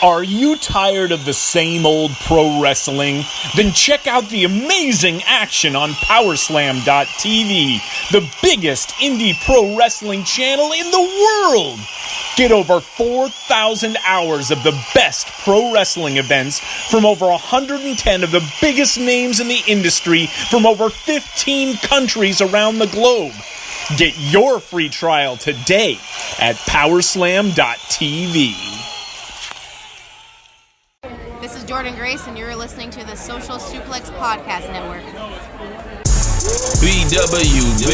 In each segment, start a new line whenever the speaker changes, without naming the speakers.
Are you tired of the same old pro wrestling? Then check out the amazing action on Powerslam.tv, the biggest indie pro wrestling channel in the world. Get over 4,000 hours of the best pro wrestling events from over 110 of the biggest names in the industry from over 15 countries around the globe. Get your free trial today at Powerslam.tv.
This is Jordan Grace, and you're listening to the Social Suplex Podcast Network.
BWB,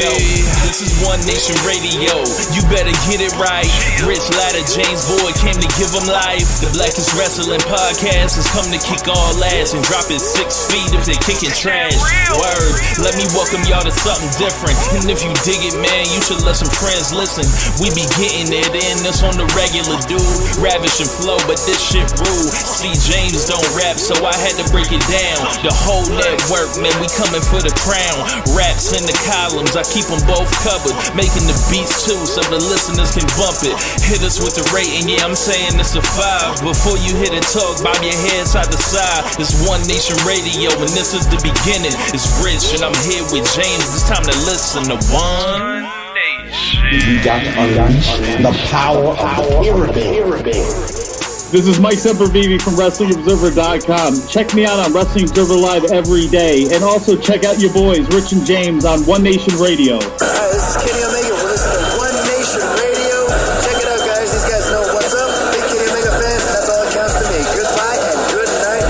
this is One Nation Radio. You better get it right. Rich Latta, James Boyd came to give them life. The Blackest Wrestling Podcast has come to kick all ass and drop it 6 feet if they're kicking trash. Word, let me welcome y'all to something different. And if you dig it, man, you should let some friends listen. We be getting it in, this on the regular, dude. Ravish and flow, but this shit rude. See, James don't rap, so I had to break it down. The whole network, man, we coming for the crown. Raps in the columns, I keep them both covered. Making the beats too, so the listeners can bump it. Hit us with the rating, yeah, I'm saying it's a 5. Before you hit it, talk, bob your head side to side. It's One Nation Radio, and this is the beginning. It's Rich, and I'm here with James. It's time to listen to One Nation.
You got to unleash the power of the pyramid.
This is Mike Sempervive from WrestlingObserver.com. Check me out on Wrestling Observer Live every day. And also check out your boys, Rich and James, on One Nation Radio.
This is Kenny Omega. We're listening to One Nation Radio. Check it out, guys. These guys know what's up. Big Kenny Omega fans, and that's all that counts to me. Goodbye and good night.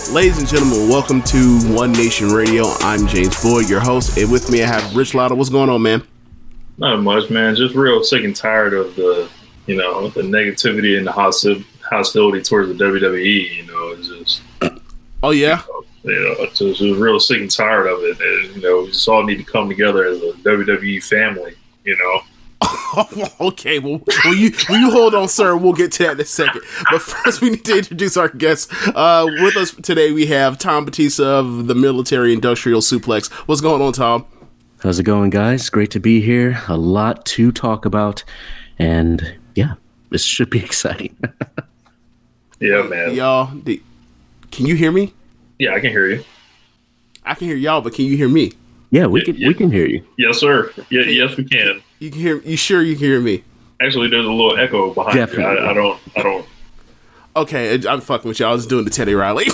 Bang.
Ladies and gentlemen, welcome to One Nation Radio. I'm James Boyd, your host, and with me I have Rich Latta. What's going on, man?
Not much, man. Just real sick and tired of the negativity and the hostility towards the WWE. It's just.
Oh yeah.
Just real sick and tired of it. And, we just all need to come together as a WWE family.
Okay, well, will you hold on, sir? We'll get to that in a second. But first, we need to introduce our guests. With us today, we have Tom Batista of the Military Industrial Suplex. What's going on, Tom?
How's it going, guys? Great to be here. A lot to talk about. And, yeah, this should be exciting.
Yeah, man.
Y'all, can you hear me?
Yeah, I can hear you.
I can hear y'all, but can you hear me?
Yeah, we can hear you.
Yes, sir. Yeah, yes, we can.
You can hear. You sure you can hear me?
Actually, there's a little echo behind you. I don't.
Okay, I'm fucking with y'all. I was doing the Teddy Riley.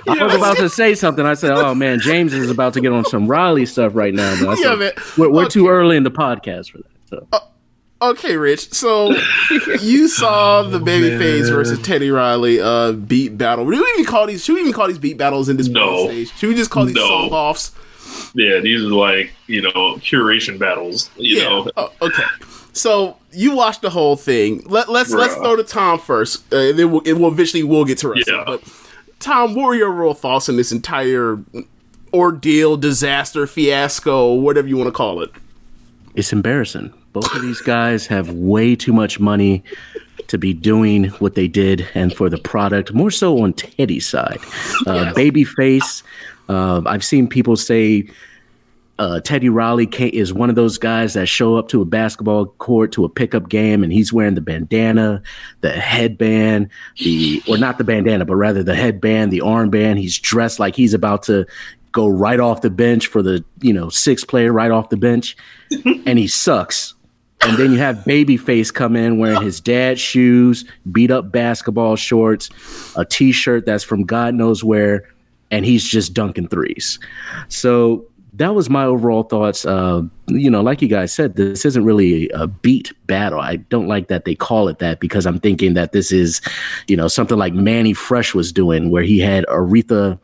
I was about to say something. I said, "Oh man, James is about to get on some Riley stuff right now." But I said,
man.
We're too early in the podcast for that. So.
Okay, Rich. So you saw the Babyface versus Teddy Riley beat battle. Should we even call these beat battles in this stage? Should we just call these song offs?
Yeah, these are like curation battles. You know.
Okay. So you watched the whole thing. Let's throw to Tom first, and then we'll eventually get to wrestling. Yeah. But Tom, what were your real thoughts on this entire ordeal, disaster, fiasco, whatever you want to call it?
It's embarrassing. Both of these guys have way too much money to be doing what they did, and for the product, more so on Teddy's side. Babyface, I've seen people say Teddy Riley is one of those guys that show up to a basketball court, to a pickup game, and he's wearing the bandana, the headband, or not the bandana, but rather the headband, the armband. He's dressed like he's about to go right off the bench for the, sixth player right off the bench, and he sucks. And then you have Babyface come in wearing his dad's shoes, beat up basketball shorts, a T-shirt that's from God knows where, and he's just dunking threes. So that was my overall thoughts. Like you guys said, this isn't really a beat battle. I don't like that they call it that, because I'm thinking that this is, something like Manny Fresh was doing, where he had Aretha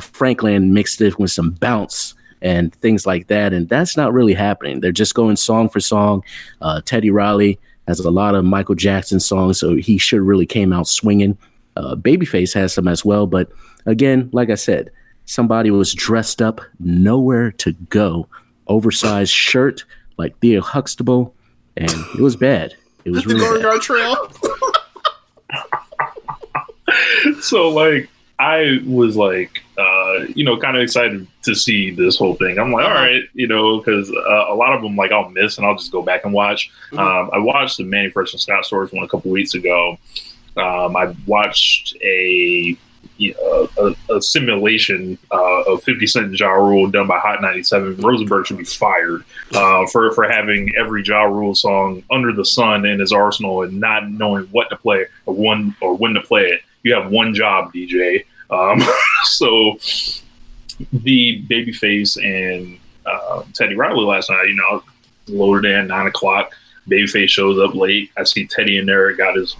Franklin mixed it with some bounce and things like that. And that's not really happening. They're just going song for song. Teddy Riley has a lot of Michael Jackson songs, so he should really came out swinging. Babyface has some as well. But again, like I said, somebody was dressed up, nowhere to go. Oversized shirt like Theo Huxtable, and it was bad. It was really
the Guard Trail.
So, I was kind of excited to see this whole thing. I'm like, all right, because a lot of them like I'll miss and I'll just go back and watch. I watched the Manny Fresh and Scott Storch one a couple weeks ago. I watched a simulation of 50 Cent and Ja Rule done by Hot 97. Rosenberg should be fired for having every Ja Rule song under the sun in his arsenal and not knowing what to play or when to play it. You have one job, DJ. So the Babyface and Teddy Riley last night, loaded in 9 o'clock. Babyface shows up late. I see Teddy in there. Got his,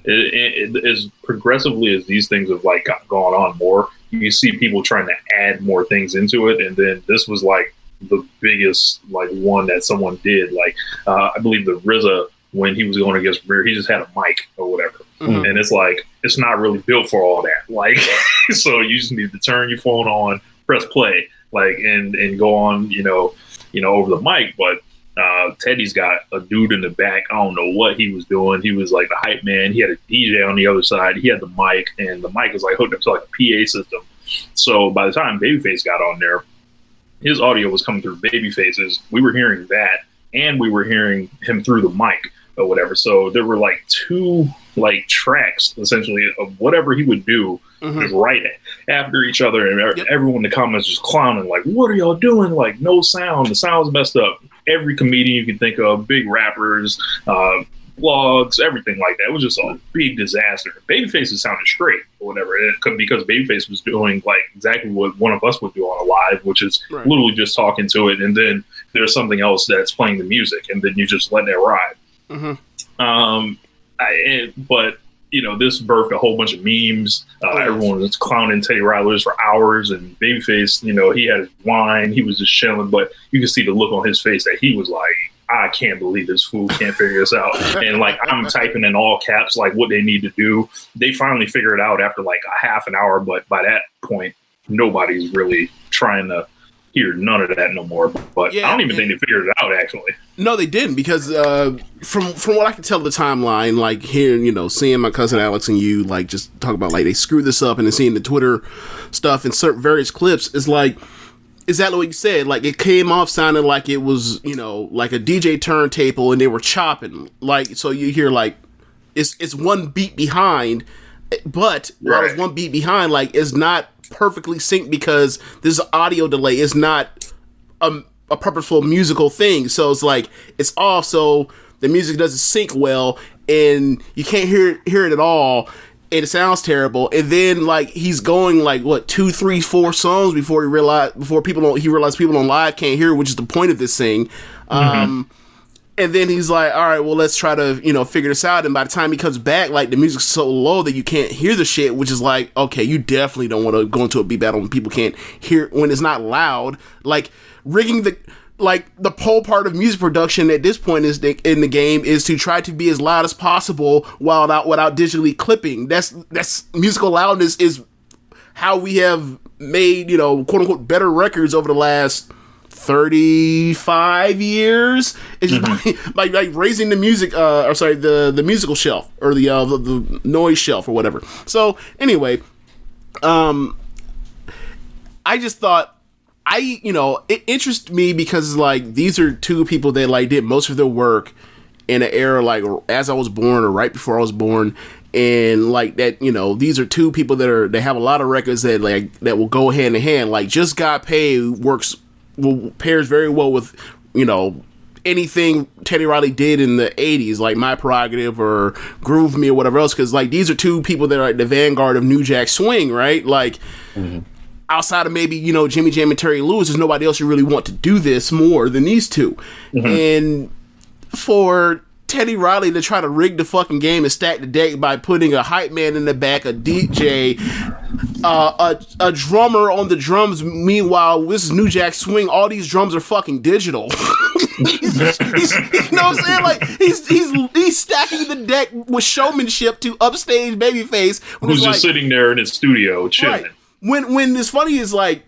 as progressively as these things have like gone on more, you see people trying to add more things into it. And then this was like the biggest like one that someone did. Like I believe the RZA, when he was going against Beer, he just had a mic or whatever. And it's like, it's not really built for all that. Like, so you just need to turn your phone on, press play, like, and go on, over the mic. But Teddy's got a dude in the back. I don't know what he was doing. He was like the hype man. He had a DJ on the other side. He had the mic, and the mic was like hooked up to like a PA system. So by the time Babyface got on there, his audio was coming through Babyface's. We were hearing that, and we were hearing him through the mic or whatever. So there were like 2 like tracks essentially of whatever he would do just right after each other, and everyone in the comments just clowning like, what are y'all doing? Like, no sound, the sound's messed up. Every comedian you can think of, big rappers, blogs, everything like that. It was just a big disaster. Babyface sounded straight or whatever, because Babyface was doing like exactly what one of us would do on a live, which is literally just talking to it, and then there's something else that's playing the music, and then you just let that ride. But this birthed a whole bunch of memes. Everyone was clowning Teddy Riley for hours, and Babyface, he had his wine, he was just chilling, but you could see the look on his face that he was like, I can't believe this fool can't figure this out. And like, I'm typing in all caps like what they need to do. They finally figure it out after like a half an hour, but by that point, nobody's really trying to hear none of that no more. But I don't even think they figured it out, actually.
No, they didn't, because from what I can tell the timeline, like hearing, seeing my cousin Alex and you like just talk about like they screwed this up, and then seeing the Twitter stuff and certain various clips, is like exactly what you said. Like, it came off sounding like it was, like a DJ turntable and they were chopping. Like, so you hear like it's one beat behind, but while it's one beat behind, like it's not perfectly synced because there's an audio delay. It's not a purposeful musical thing. So it's like it's off, so the music doesn't sync well, and you can't hear it at all, and it sounds terrible. And then like he's going like what 2, 3, 4 songs before he realized people on live can't hear, which is the point of this thing. And then he's like, all right, well, let's try to, figure this out. And by the time he comes back, like, the music's so low that you can't hear the shit, which is like, okay, you definitely don't want to go into a beat battle when people can't hear, when it's not loud. Like, rigging the pole part of music production at this point in the game is to try to be as loud as possible without digitally clipping. That's musical loudness is how we have made, quote unquote, better records over the last 35 years. It's just like raising the music, the musical shelf, or the noise shelf, or whatever. So anyway, I just thought it interested me because like these are 2 people that like did most of their work in an era like as I was born or right before I was born. And like that, these are 2 people that have a lot of records that will go hand in hand. Like Just Got Paid pairs very well with, anything Teddy Riley did in the 80s, like My Prerogative or Groove Me or whatever else. Because like these are 2 people that are at the vanguard of New Jack Swing, right? Like outside of maybe, Jimmy Jam and Terry Lewis, there's nobody else you really want to do this more than these 2. And for Teddy Riley to try to rig the fucking game and stack the deck by putting a hype man in the back, a DJ, a drummer on the drums. Meanwhile, this is New Jack Swing. All these drums are fucking digital. he's you know what I'm saying? Like he's stacking the deck with showmanship to upstage Babyface,
who's just sitting there in his studio chilling.
Right. When it's funny is like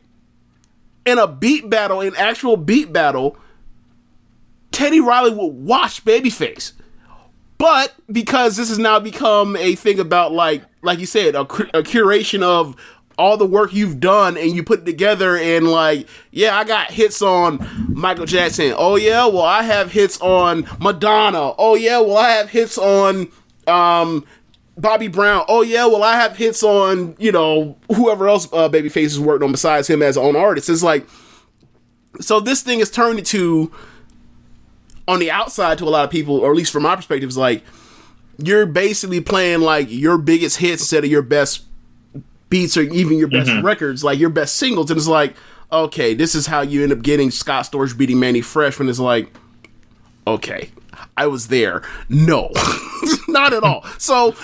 in an actual beat battle, Teddy Riley will watch Babyface. But because this has now become a thing about like you said, a curation of all the work you've done and you put it together and like, yeah, I got hits on Michael Jackson. Oh yeah, well I have hits on Madonna. Oh yeah, well I have hits on Bobby Brown. Oh yeah, well I have hits on, you know, whoever else Babyface has worked on besides him as an own artist. It's like, so this thing is turned into, on the outside to a lot of people, or at least from my perspective, is like, you're basically playing like your biggest hits instead of your best beats or even your best records, like your best singles. And it's like, okay, this is how you end up getting Scott Storch beating Manny Fresh, when it's like, okay, I was there. No, not at all. So,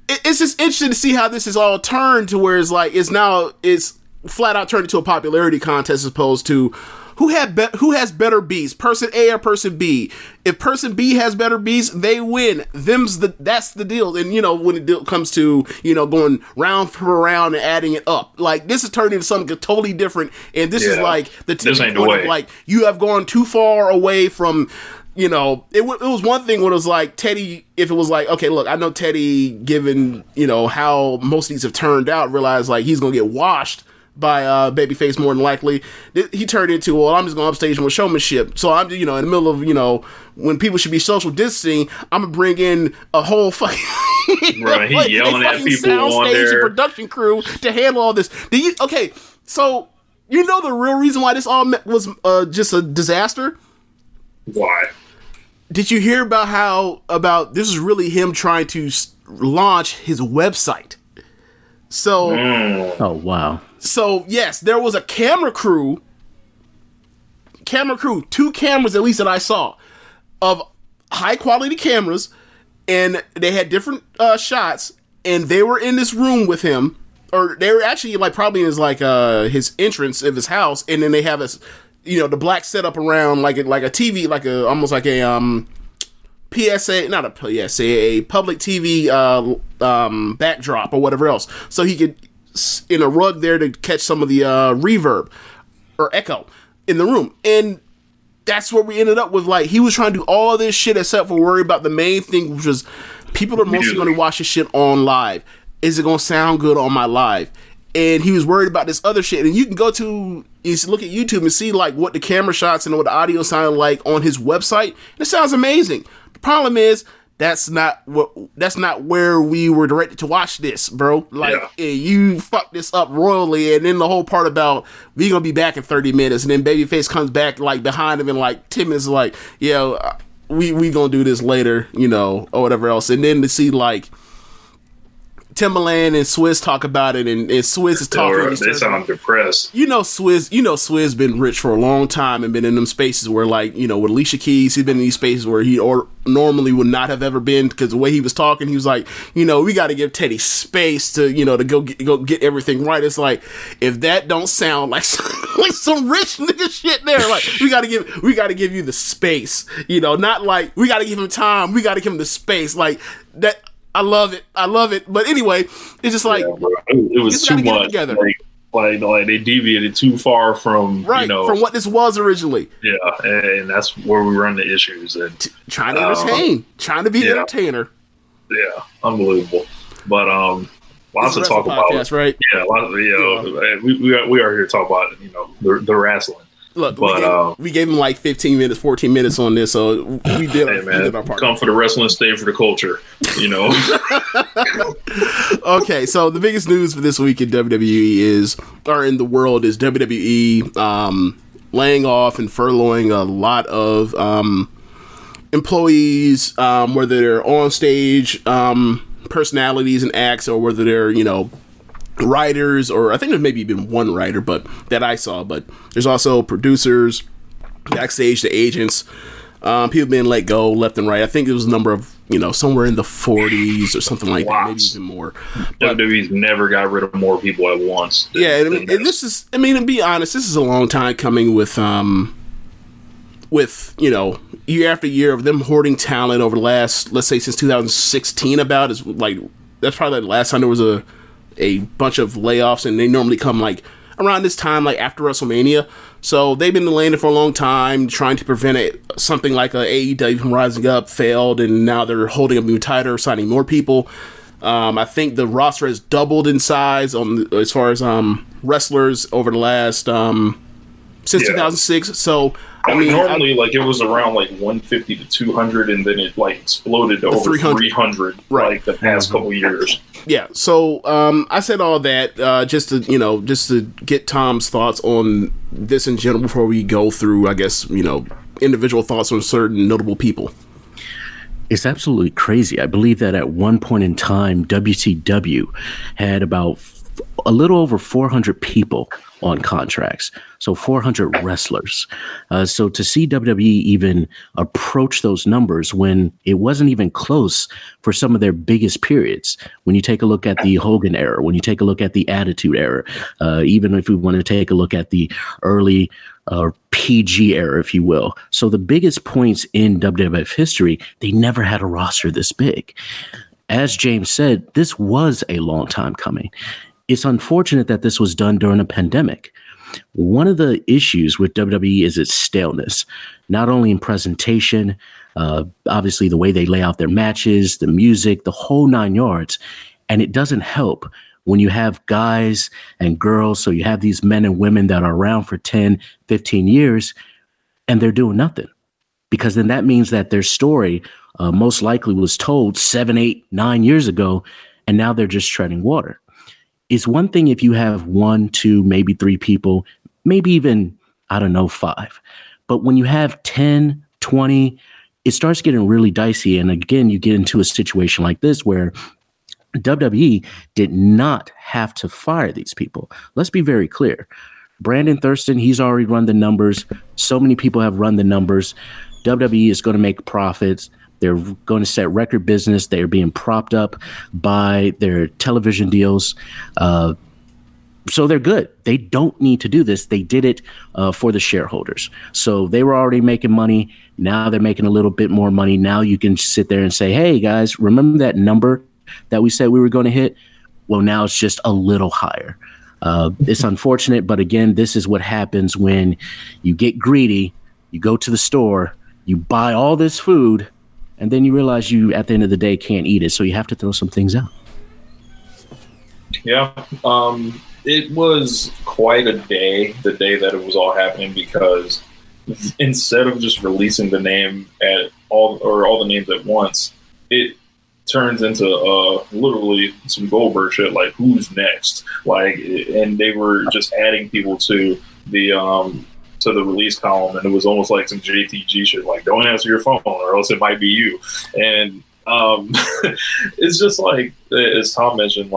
it's just interesting to see how this is all turned to where it's like, it's flat out turned into a popularity contest as opposed to who has better beats, person A or person B. If person B has better beats, they win. That's the deal. And you know, when it comes to, you know, going round for round and adding it up, like this is turning into something totally different. And this is like the tipping point of like, you have gone too far away from, you know, it was one thing when it was like Teddy, if it was like, okay, look, I know Teddy, given, you know, how most of these have turned out, realized like he's going to get washed by Babyface more than likely. He turned into, well, I'm just going upstage with showmanship. So I'm, you know, in the middle of, you know, when people should be social distancing, I'm going to bring in a whole fucking
right, he yelling at people on there,
and production crew to handle all this. Okay, so you know the real reason why this all was just a disaster?
Why?
Did you hear about this is really him trying to launch his website? So,
oh wow.
So yes, there was a camera crew, 2 cameras at least that I saw, of high quality cameras, and they had different shots, and they were in this room with him, or they were actually like probably in his like his entrance of his house, and then they have a, you know, the black setup around like a TV, like a almost like a PSA, not a PSA, a public TV backdrop or whatever else, so he could in a rug there to catch some of the reverb or echo in the room. And that's where we ended up with, like, he was trying to do all this shit except for worry about the main thing, which was people are mostly going to watch this shit on live. Is it going to sound good on my live? And he was worried about this other shit. And you can look at YouTube and see like what the camera shots and what the audio sound like on his website. And it sounds amazing. The problem is, that's not where we were directed to watch this, bro. Like, you fucked this up royally, and then the whole part about we gonna be back in 30 minutes, and then Babyface comes back like behind him in like 10 minutes, like, yeah, we gonna do this later, you know, or whatever else. And then to see like Timbaland and Swizz talk about it, and Swizz is talking.
They sound depressed.
You know Swizz been rich for a long time and been in them spaces where, like, you know, with Alicia Keys, he's been in these spaces where he normally would not have ever been, because the way he was talking, he was like, you know, we got to give Teddy space to, you know, to go get everything right. It's like, if that don't sound like some rich nigga shit there, like, we got to give you the space, you know, not like we got to give him time, we got to give him the space, like that. I love it. But anyway, it's just like,
it was too much. Like they deviated too far from, you know,
from what this was originally.
Yeah, and that's where we run the issues. And
trying to entertain, trying to be an entertainer.
Yeah, unbelievable. But lots to talk about.
Right?
Yeah, we are here to talk about, you know, the wrestling.
Look, we gave him like 15 minutes, 14 minutes on this, so we did our part.
Come for the wrestling, stay for the culture, you know.
Okay, so the biggest news for this week in WWE in the world is WWE laying off and furloughing a lot of employees, whether they're on stage personalities and acts, or whether they're, you know, writers, or I think there's maybe even one writer, but that I saw, but there's also producers, backstage, the agents, people being let go left and right. I think it was a number of, you know, somewhere in the 40s or something like that, maybe even more.
WWE's never got rid of more people at once.
And this is, I mean, to be honest, this is a long time coming with, you know, year after year of them hoarding talent over the last, let's say, since 2016 about, is like, that's probably the last time there was a bunch of layoffs, and they normally come like around this time, like after WrestleMania. So they've been delaying it for a long time, trying to prevent it. Something like a AEW from rising up failed, and now they're holding up even tighter, signing more people. I think the roster has doubled in size as far as wrestlers over the last since 2006. So I mean,
normally it was around 150 to 200, and then it exploded to over 300 the past couple years.
Yeah. So I said all that just to get Tom's thoughts on this in general before we go through, I guess, individual thoughts on certain notable people.
It's absolutely crazy. I believe that at one point in time, WCW had about a little over 400 people on contracts. So 400 wrestlers. So to see WWE even approach those numbers when it wasn't even close for some of their biggest periods. When you take a look at the Hogan era, when you take a look at the Attitude era, even if we want to take a look at the early PG era, if you will. So the biggest points in WWF history, they never had a roster this big. As James said, this was a long time coming. It's unfortunate that this was done during a pandemic. One of the issues with WWE is its staleness, not only in presentation, obviously the way they lay out their matches, the music, the whole 9 yards. And it doesn't help when you have guys and girls, so you have these men and women that are around for 10, 15 years, and they're doing nothing. Because then that means that their story most likely was told 7, 8, 9 years ago, and now they're just treading water. It's one thing if you have 1, 2, maybe 3 people, maybe even, 5. But when you have 10, 20, it starts getting really dicey. And again, you get into a situation like this where WWE did not have to fire these people. Let's be very clear. Brandon Thurston, he's already run the numbers. So many people have run the numbers. WWE is going to make profits. They're going to set record business. They're being propped up by their television deals. So they're good. They don't need to do this. They did it for the shareholders. So they were already making money. Now they're making a little bit more money. Now you can sit there and say, hey, guys, remember that number that we said we were going to hit? Well, now it's just a little higher. It's unfortunate. But again, this is what happens when you get greedy. You go to the store, you buy all this food, and then you realize you, at the end of the day, can't eat it. So you have to throw some things out.
Yeah. It was quite a day, the day that it was all happening, because instead of just releasing the name at all the names at once, it turns into literally some Goldberg shit, like who's next? And they were just adding people to the release column, and it was almost like some JTG shit, like don't answer your phone or else it might be you. And it's just like, as Tom mentioned,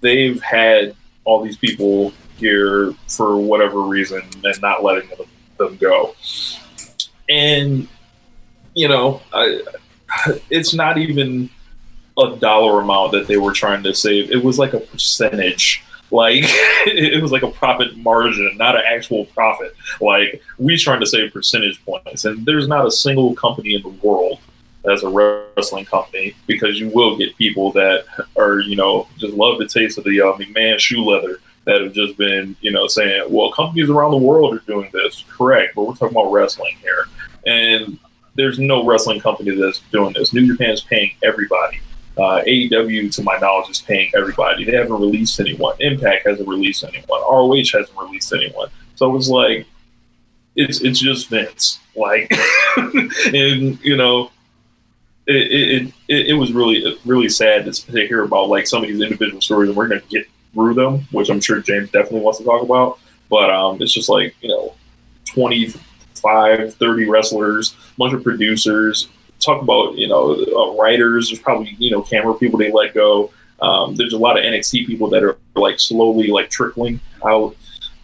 they've had all these people here for whatever reason and not letting them go. And it's not even a dollar amount that they were trying to save. It was like a percentage. It was like a profit margin, not an actual profit. We trying to save percentage points. And there's not a single company in the world that's a wrestling company, because you will get people that are, just love the taste of the McMahon shoe leather, that have just been, saying, well, companies around the world are doing this. Correct. But we're talking about wrestling here. And there's no wrestling company that's doing this. New Japan is paying everybody. AEW, to my knowledge, is paying everybody. They haven't released anyone. Impact hasn't released anyone. ROH hasn't released anyone. So it's like, it's just Vince. And it was really, really sad to hear about some of these individual stories, and we're going to get through them, which I'm sure James definitely wants to talk about. But it's just 25, 30 wrestlers, a bunch of producers. Talk about, writers. There's probably, camera people they let go. There's a lot of NXT people that are slowly trickling out.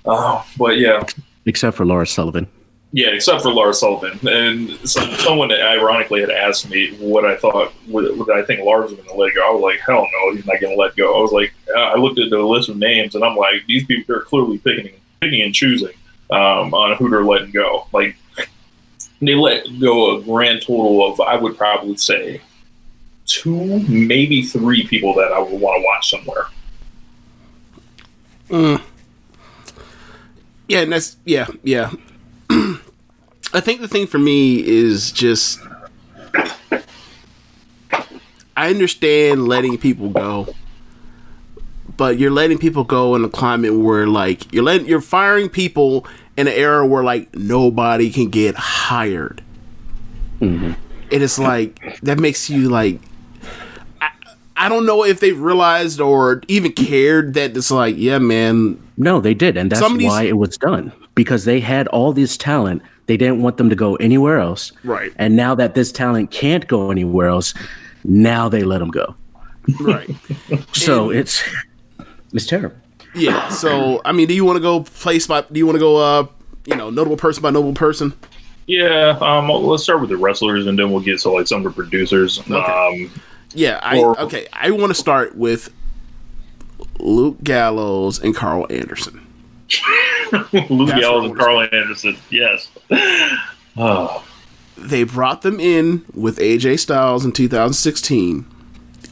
But yeah.
Except for Lars Sullivan.
Yeah, except for Lars Sullivan. And someone that ironically had asked me what I thought, what I think Lars was going to let go. I was like, hell no, he's not going to let go. I was like, I looked at the list of names and I'm like, these people are clearly picking and choosing on who they're letting go. They let go a grand total of, I would probably say, 2, maybe 3 people that I would want to watch somewhere.
Yeah, and that's, yeah. I think the thing for me is just, I understand letting people go, but you're letting people go in a climate where like you're firing people in an era where like nobody can get hired. Mm-hmm. And it's like that makes you like I don't know if they realized or even cared that it's like, yeah, man.
No, they did, and that's why it was done, because they had all this talent. They didn't want them to go anywhere else.
Right.
And now that this talent can't go anywhere else, now they let them go.
Right.
So it's terrible.
Yeah. So, I mean, do you want to go notable person by notable person?
Yeah. Let's start with the wrestlers, and then we'll get to like some of the producers.
Okay. I want to start with Luke Gallows and Carl Anderson.
Luke Gallows and Carl Anderson, yes. Oh.
They brought them in with AJ Styles in 2016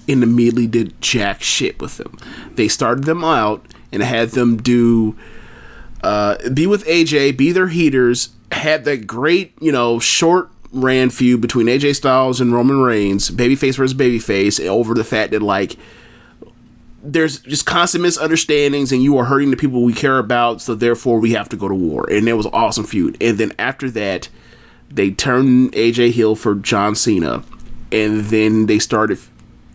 and immediately did jack shit with them. They started them out and had them be with AJ, be their heaters, had that great, short ran feud between AJ Styles and Roman Reigns, babyface versus babyface, over the fact that like there's just constant misunderstandings and you are hurting the people we care about, so therefore we have to go to war. And it was an awesome feud. And then after that, they turned AJ heel for John Cena, and then they started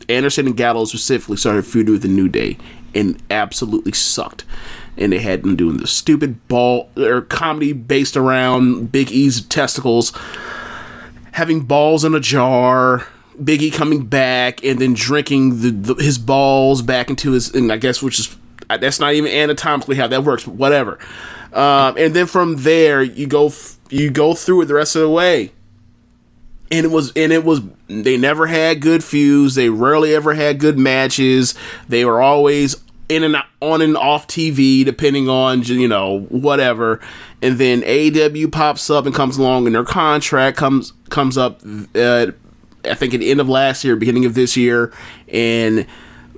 Anderson and Gallows specifically started feuding with the New Day and absolutely sucked. And they had them doing the stupid comedy based around Big E's testicles, having balls in a jar, Big E coming back and then drinking his balls back into his, and I guess that's not even anatomically how that works, but whatever. And then from there you go through it the rest of the way. And it was they never had good feuds. They rarely ever had good matches. They were always on and off TV, depending on, whatever. And then AEW pops up and comes along, and their contract comes up, I think at the end of last year, beginning of this year, and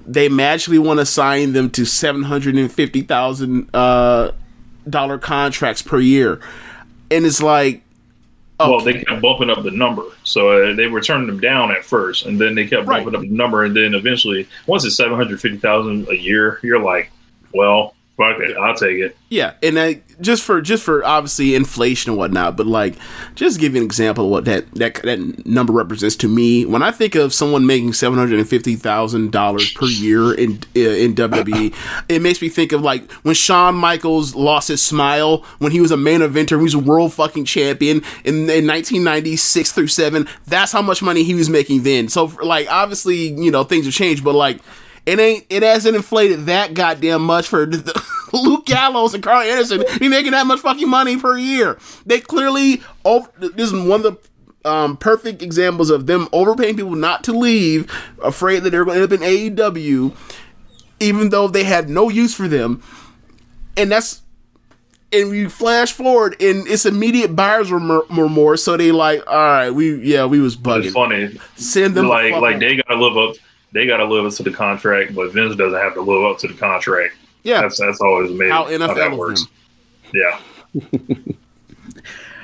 they magically want to sign them to $750,000 contracts per year. And it's like, okay.
Well, they kept bumping up the number. So they were turning them down at first, and then they kept bumping up the number, and then eventually, once it's $750,000 a year, you're like, well, fuck it, I'll take it.
Yeah, and just for obviously inflation and whatnot, but like, just give you an example of what that number represents to me. When I think of someone making $750,000 per year in WWE, it makes me think of like when Shawn Michaels lost his smile when he was a main eventer, he was a world fucking champion in 1996 through 7. That's how much money he was making then. So like, obviously, things have changed, but like, it hasn't inflated that goddamn much for Luke Gallows and Carl Anderson be making that much fucking money per year. They clearly, this is one of the perfect examples of them overpaying people not to leave, afraid that they're going to end up in AEW, even though they had no use for them. And we flash forward, and it's immediate buyer's remorse. So they like, all right, we was bugging.
It's funny.
Send them
like they gotta live up. They got to live up to the contract, but Vince doesn't have to live up to the contract.
Yeah.
That's always amazing
how NFL
that works. Yeah.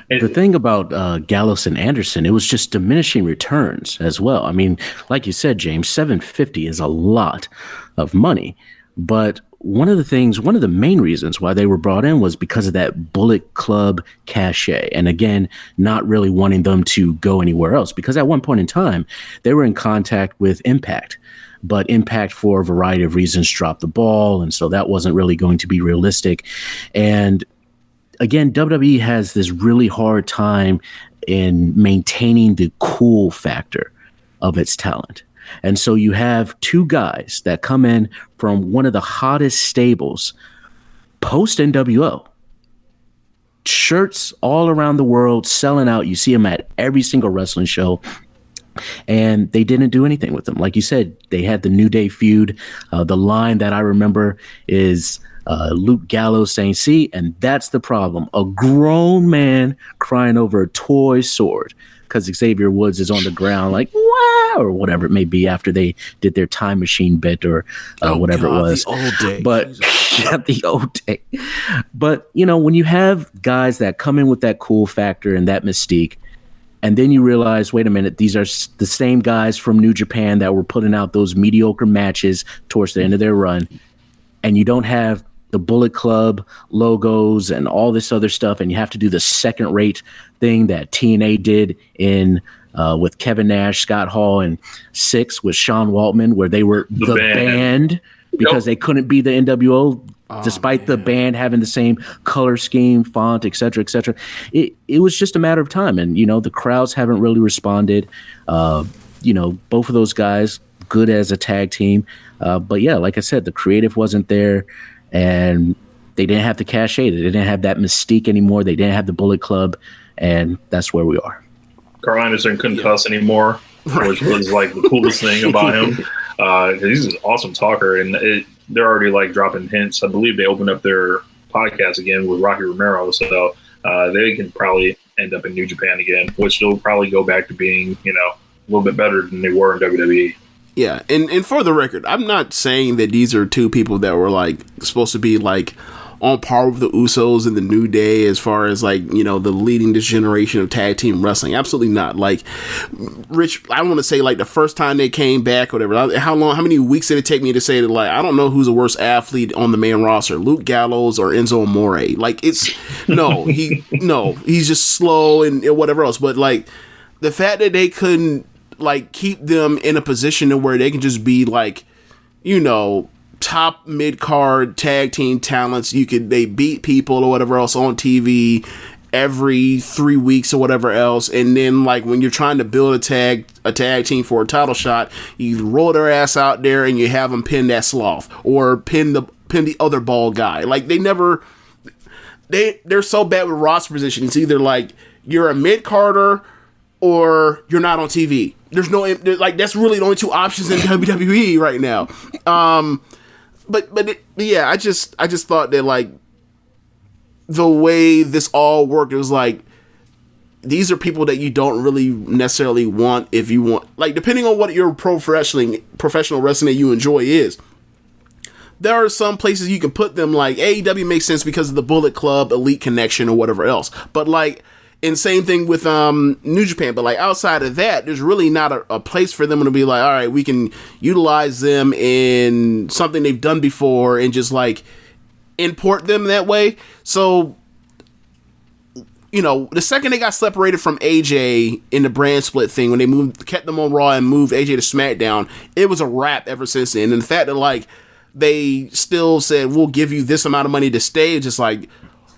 The thing about Gallows and Anderson, it was just diminishing returns as well. I mean, like you said, James, $750 is a lot of money. But one of the main reasons why they were brought in was because of that Bullet Club cachet. And again, not really wanting them to go anywhere else, because at one point in time, they were in contact with Impact. But Impact, for a variety of reasons, dropped the ball. And so that wasn't really going to be realistic. And again, WWE has this really hard time in maintaining the cool factor of its talent. And so you have two guys that come in from one of the hottest stables post NWO. Shirts all around the world, selling out. You see them at every single wrestling show. And they didn't do anything with them. Like you said, they had the New Day feud. The line that I remember is Luke Gallows saying, "See, and that's the problem. A grown man crying over a toy sword." Because Xavier Woods is on the ground like, wow, or whatever it may be after they did their time machine bit or whatever it was.
The old day.
But yeah, the old day. But, when you have guys that come in with that cool factor and that mystique, And then you realize, wait a minute, these are the same guys from New Japan that were putting out those mediocre matches towards the end of their run. And you don't have the Bullet Club logos and all this other stuff. And you have to do the second rate thing that TNA did in with Kevin Nash, Scott Hall, and 6 with Sean Waltman, where they were the band because they couldn't be the NWO. Despite the band having the same color scheme, font, et cetera, it was just a matter of time. And, the crowds haven't really responded. Both of those guys, good as a tag team. But yeah, like I said, the creative wasn't there and they didn't have the cachet. They didn't have that mystique anymore. They didn't have the Bullet Club. And that's where we are.
Carl Anderson couldn't cuss anymore, which was like the coolest thing about him. He's an awesome talker, and they're already like dropping hints. I believe they opened up their podcast again with Rocky Romero, so they can probably end up in New Japan again, which they'll probably go back to being, a little bit better than they were in WWE.
Yeah, and for the record, I'm not saying that these are two people that were like supposed to be like on par with the Usos and the New Day as far as like, the leading this generation of tag team wrestling. Absolutely not. Like, Rich, I want to say like the first time they came back, whatever, how many weeks did it take me to say that, like, I don't know who's the worst athlete on the main roster, Luke Gallows or Enzo Amore. Like, it's, he's just slow and whatever else. But like the fact that they couldn't like keep them in a position to where they can just be like, top mid-card tag team talents. They beat people or whatever else on TV every 3 weeks or whatever else. And then like when you're trying to build a tag team for a title shot, you roll their ass out there and you have them pin that sloth or pin the other bald guy. Like they're so bad with roster position. It's either like you're a mid-carder or you're not on TV. There's no, like, that's really the only two options in WWE right now. But I just thought that like the way this all worked, it was like these are people that you don't really necessarily want if you want, like, depending on what your professional wrestling that you enjoy is. There are some places you can put them, like AEW makes sense because of the Bullet Club, Elite Connection, or whatever else. But like, and same thing with New Japan, but like outside of that, there's really not a place for them to be like, all right, we can utilize them in something they've done before and just like import them that way. So, the second they got separated from AJ in the brand split thing, when they kept them on Raw and moved AJ to SmackDown, it was a wrap ever since then. And the fact that like they still said, we'll give you this amount of money to stay, it's just like,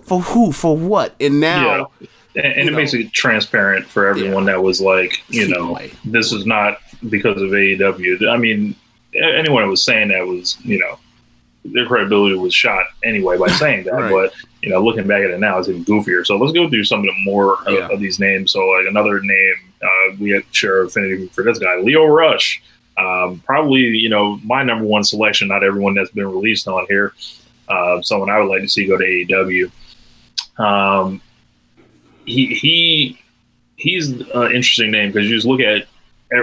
for who, for what? And now...
Yeah. And it makes it transparent for everyone that was like, this is not because of AEW. I mean, anyone that was saying that was, their credibility was shot anyway by saying that. Right. But, looking back at it now, it's even goofier. So let's go through some of the more of these names. So, like, another name, we have to share affinity for this guy, Lio Rush. Probably, my number one selection, not everyone that's been released on here. Someone I would like to see go to AEW. He's an interesting name because you just look at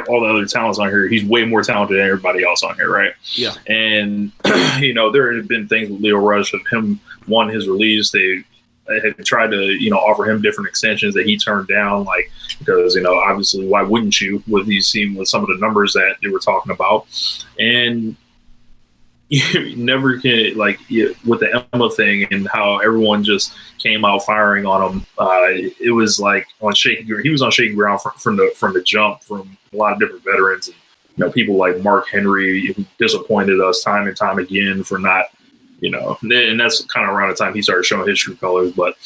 all the other talents on here. He's way more talented than everybody else on here, right? Yeah. And there have been things with Lio Rush of him wanting his release. They had tried to offer him different extensions that he turned down, like, because obviously why wouldn't you with some of the numbers that they were talking about. And you never can, like, with the Emma thing and how everyone just came out firing on him. It was like he was on shaky ground from the jump from a lot of different veterans. And, people like Mark Henry who disappointed us time and time again for not, and that's kind of around the time he started showing his true colors. But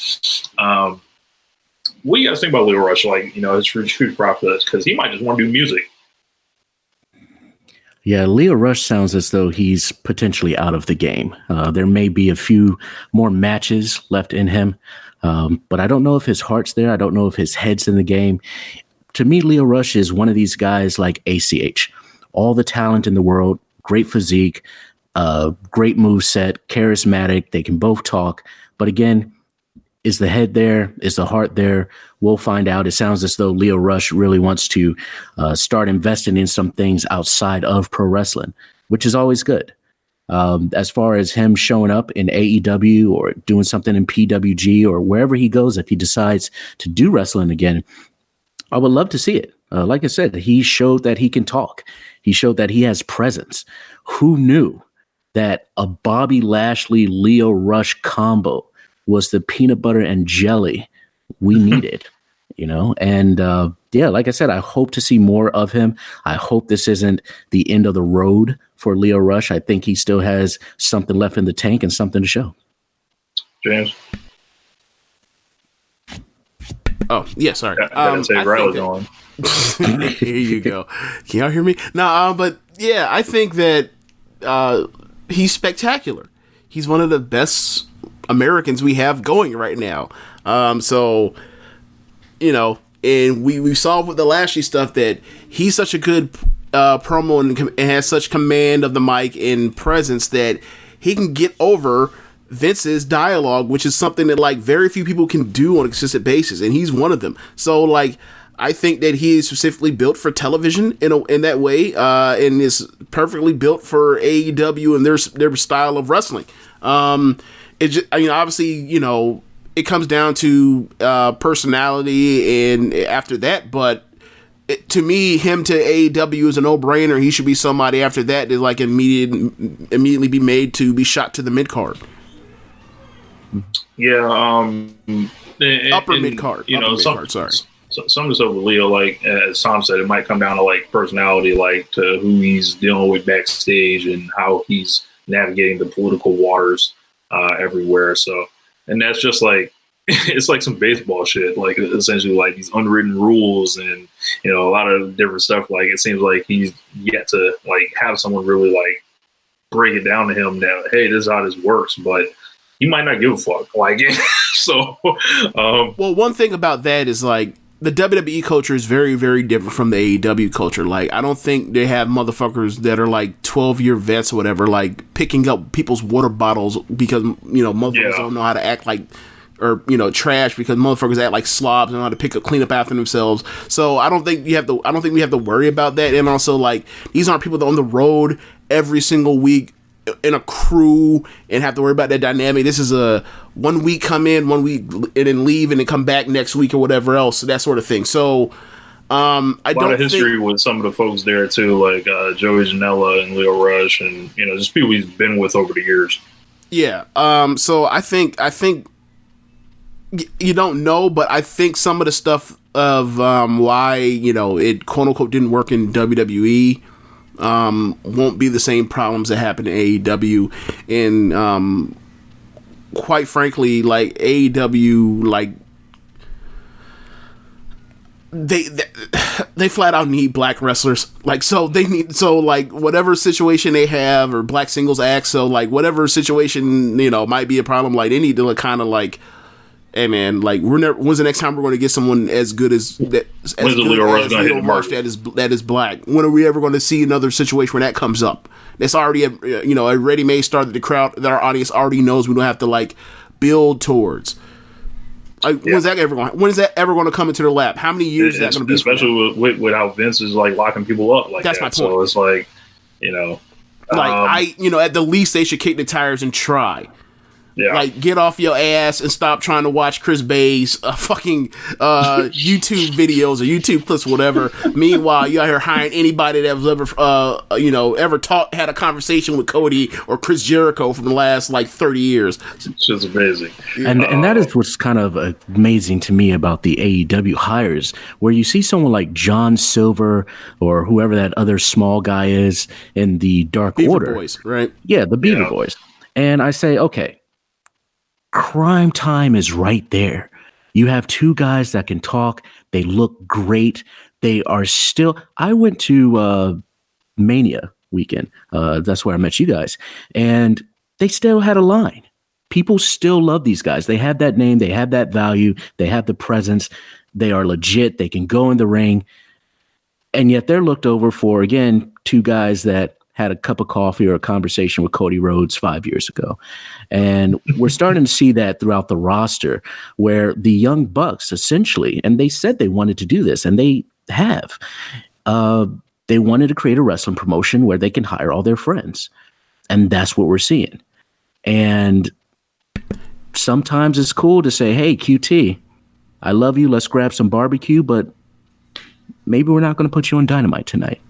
what do you guys think about Lio Rush? Like, it's huge prop for this because he might just want to do music.
Yeah, Lio Rush sounds as though he's potentially out of the game. There may be a few more matches left in him, but I don't know if his heart's there. I don't know if his head's in the game. To me, Lio Rush is one of these guys like ACH. All the talent in the world, great physique, great moveset, charismatic. They can both talk. But again, is the head there? Is the heart there? We'll find out. It sounds as though Lio Rush really wants to start investing in some things outside of pro wrestling, which is always good. As far as him showing up in AEW or doing something in PWG or wherever he goes, if he decides to do wrestling again, I would love to see it. Like I said, he showed that he can talk. He showed that he has presence. Who knew that a Bobby Lashley Leo Rush combo was the peanut butter and jelly we needed? And like I said, I hope to see more of him. I hope this isn't the end of the road for Leo Rush. I think he still has something left in the tank and something to show.
James?
Oh, yeah, sorry. Here you go. Can y'all hear me? No, but yeah, I think that he's spectacular. He's one of the best Americans we have going right now. And we saw with the Lashley stuff that he's such a good promo and has such command of the mic and presence that he can get over Vince's dialogue, which is something that like very few people can do on a consistent basis, and he's one of them. So like, I think that he is specifically built for television in that way, and is perfectly built for AEW and their style of wrestling. Obviously, it comes down to personality, and after that, but to me, him to AEW is a no-brainer. He should be somebody after that that like immediately be made to be shot to the mid card.
Yeah,
upper mid card.
Sorry. Some of the stuff with Leo, like as Tom said, it might come down to like personality, like to who he's dealing with backstage and how he's navigating the political waters everywhere. So, and that's just like it's like some baseball shit, like essentially like these unwritten rules and a lot of different stuff. Like it seems like he's yet to like have someone really like break it down to him that hey, this is how this works, but he might not give a fuck. Like so.
Well, one thing about that is like, the WWE culture is very, very different from the AEW culture. Like, I don't think they have motherfuckers that are like 12-year vets or whatever, like picking up people's water bottles because, motherfuckers don't know how to act like, or, trash because motherfuckers act like slobs and know how to clean up after themselves. So I don't think we have to worry about that. And also, like, these aren't people that are on the road every single week in a crew and have to worry about that dynamic. This is a 1 week come in, 1 week and then leave and then come back next week or whatever else, that sort of thing. So a lot of
history with some of the folks there too, like Joey Janela and Leo Rush, and just people he's been with over the years.
Yeah. So I think you don't know, but I think some of the stuff of why it quote unquote didn't work in WWE won't be the same problems that happen in AEW. And quite frankly, like AEW, like they flat out need black wrestlers. Like, so they need, so like whatever situation they have, or black singles acts, so like whatever situation might be a problem, like they need to kind of like, hey man, like when's the next time we're going to get someone as good as that? When's the Leo Rush that is black? When are we ever going to see another situation where that comes up? That's already a ready-made star that the crowd, that our audience already knows. We don't have to like build towards. Like, when is that ever going to come into their lap? How many years is that going to be?
Especially with how Vince is like locking people up like
that's
that.
My point.
So it's like,
at the least they should kick the tires and try.
Yeah.
Like, get off your ass and stop trying to watch Chris Bay's fucking YouTube videos or YouTube clips, whatever. Meanwhile, you out here hiring anybody that was ever had a conversation with Cody or Chris Jericho from the last like 30 years.
It's just amazing.
And that is what's kind of amazing to me about the AEW hires, where you see someone like John Silver or whoever that other small guy is in the Dark
Beaver
Order.
Boys, right?
Yeah, the Beaver Boys. And I say, okay, Crime Time is right there. You have two guys that can talk. They look great. They are still. I went to Mania weekend. That's where I met you guys. And they still had a line. People still love these guys. They have that name. They have that value. They have the presence. They are legit. They can go in the ring. And yet they're looked over for, again, two guys that had a cup of coffee or a conversation with Cody Rhodes 5 years ago. And we're starting to see that throughout the roster, where the Young Bucks essentially, and they said they wanted to do this, and they have, they wanted to create a wrestling promotion where they can hire all their friends. And that's what we're seeing. And sometimes it's cool to say, hey, QT, I love you. Let's grab some barbecue, but maybe we're not going to put you on Dynamite tonight.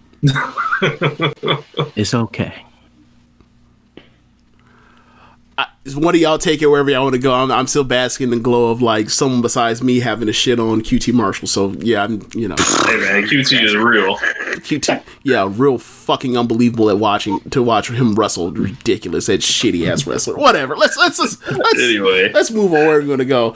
It's okay.
One of y'all take it wherever y'all want to go. I'm still basking in the glow of like someone besides me having a shit on QT Marshall. So yeah, Hey
man, QT is real.
QT, yeah, real fucking unbelievable at watch him wrestle. Ridiculous, that shitty ass wrestler. Whatever. Let's
anyway.
Let's move on. Where we're gonna go.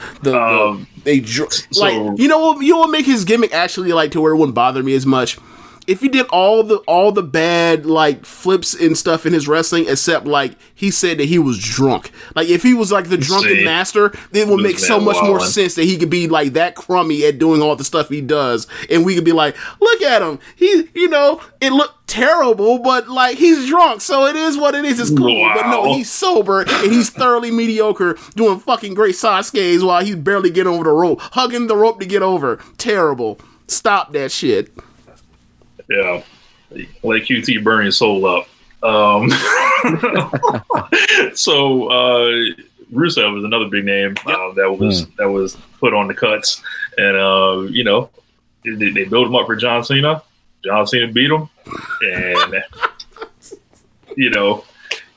You know what make his gimmick actually like to where it wouldn't bother me as much. If he did all the bad like flips and stuff in his wrestling, except like he said that he was drunk. Like if he was like the drunken master, then it would make so much more sense that he could be like that crummy at doing all the stuff he does, and we could be like, look at him. It looked terrible, but like he's drunk, so it is what it is. It's cool. Wow. But no, he's sober and he's thoroughly mediocre, doing fucking great Sasuke's while he's barely getting over the rope, hugging the rope to get over. Terrible. Stop that shit.
Yeah, let QT burn his soul up. So Rusev was another big name that was put on the cuts, and they built him up for John Cena. John Cena beat him, and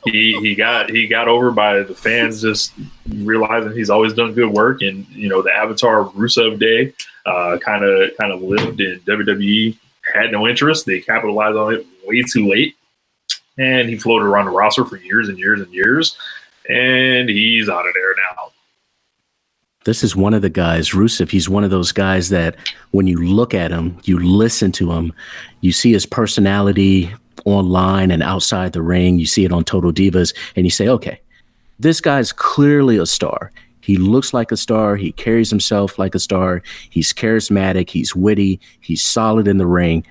he got over by the fans just realizing he's always done good work, and the Avatar Rusev Day kind of lived in WWE. Had no interest. They capitalized on it way too late. And he floated around the roster for years and years and years. And he's out of there now.
This is one of the guys, Rusev, he's one of those guys that when you look at him, you listen to him, you see his personality online and outside the ring. You see it on Total Divas. And you say, okay, this guy's clearly a star. He looks like a star. He carries himself like a star. He's charismatic. He's witty. He's solid in the ring.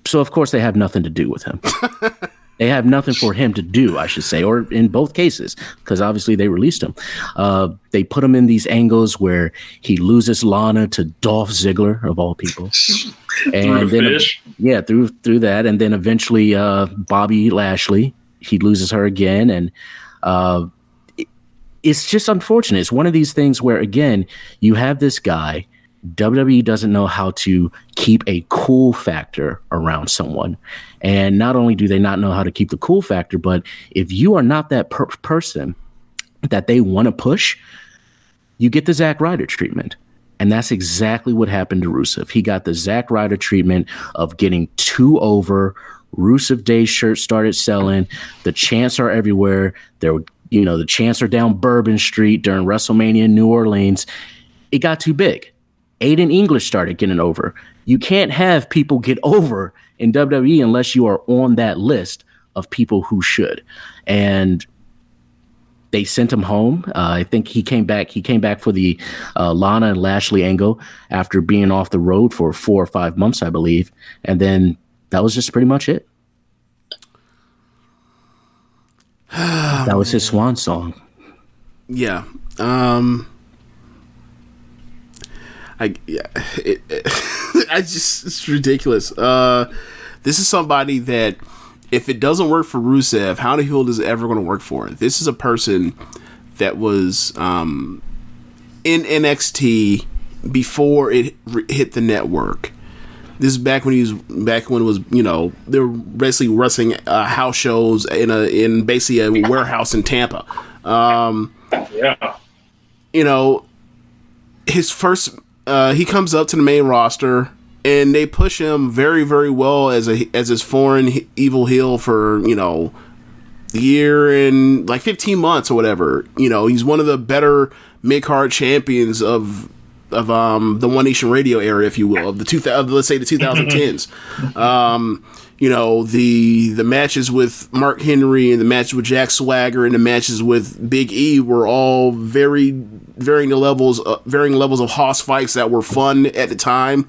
So, of course, they have nothing to do with him. They have nothing for him to do, I should say, or in both cases, because obviously they released him. They put him in these angles where he loses Lana to Dolph Ziggler, of all people. And
through
then, yeah, through that. And then eventually Bobby Lashley, he loses her again. And it's just unfortunate. It's one of these things where, again, you have this guy. WWE doesn't know how to keep a cool factor around someone. And not only do they not know how to keep the cool factor, but if you are not that person that they want to push, you get the Zack Ryder treatment. And that's exactly what happened to Rusev. He got the Zack Ryder treatment of getting too over. Rusev Day shirts started selling. The chants are everywhere. The chants are down Bourbon Street during WrestleMania in New Orleans. It got too big. Aiden English started getting over. You can't have people get over in WWE unless you are on that list of people who should. And they sent him home. I think he came back. He came back for the Lana and Lashley angle after being off the road for 4 or 5 months, I believe. And then that was just pretty much it. That was his swan song.
Yeah. It's ridiculous. This is somebody that if it doesn't work for Rusev, how the hell is it ever going to work for? This is a person that was in NXT before it hit the network. This is back when it was they were basically wrestling house shows in basically a warehouse in Tampa. His first he comes up to the main roster and they push him very, very well as his foreign evil heel for a year and like 15 months or whatever. He's one of the better mid-card champions of the One Nation Radio era, if you will, of let's say the 2010s. The matches with Mark Henry and the matches with Jack Swagger and the matches with Big E were all varying levels of hoss fights that were fun at the time,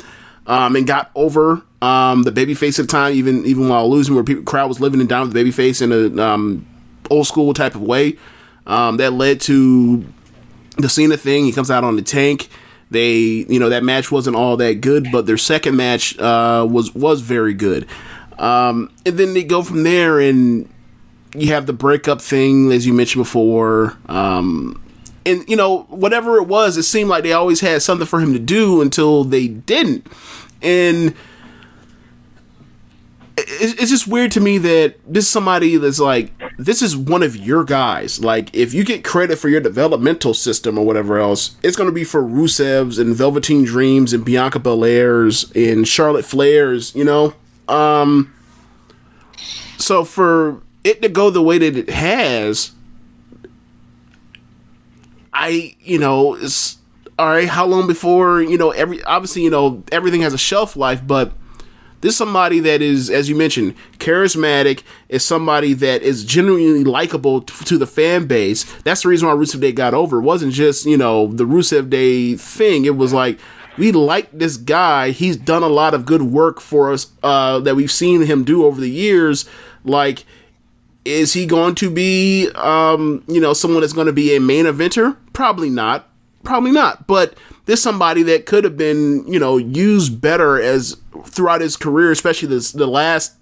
and got over the babyface at the time, even while losing, where crowd was living and down with the babyface in a old school type of way. That led to the Cena thing. He comes out on the tank. That match wasn't all that good, but their second match was very good. And then they go from there, and you have the breakup thing, as you mentioned before. And whatever it was, it seemed like they always had something for him to do until they didn't. And it's just weird to me that this is somebody that's like, this is one of your guys. Like, if you get credit for your developmental system or whatever else, it's going to be for Rusev's and Velveteen Dreams and Bianca Belair's and Charlotte Flair's, you know? So for it to go the way that it has, it's all right. How long before, obviously, everything has a shelf life, but this is somebody that is, as you mentioned, charismatic, is somebody that is genuinely likable to the fan base. That's the reason why Rusev Day got over. It wasn't just, the Rusev Day thing. It was like, we like this guy. He's done a lot of good work for us that we've seen him do over the years. Like, is he going to be, someone that's going to be a main eventer? Probably not. But there's somebody that could have been, used better as throughout his career, especially the last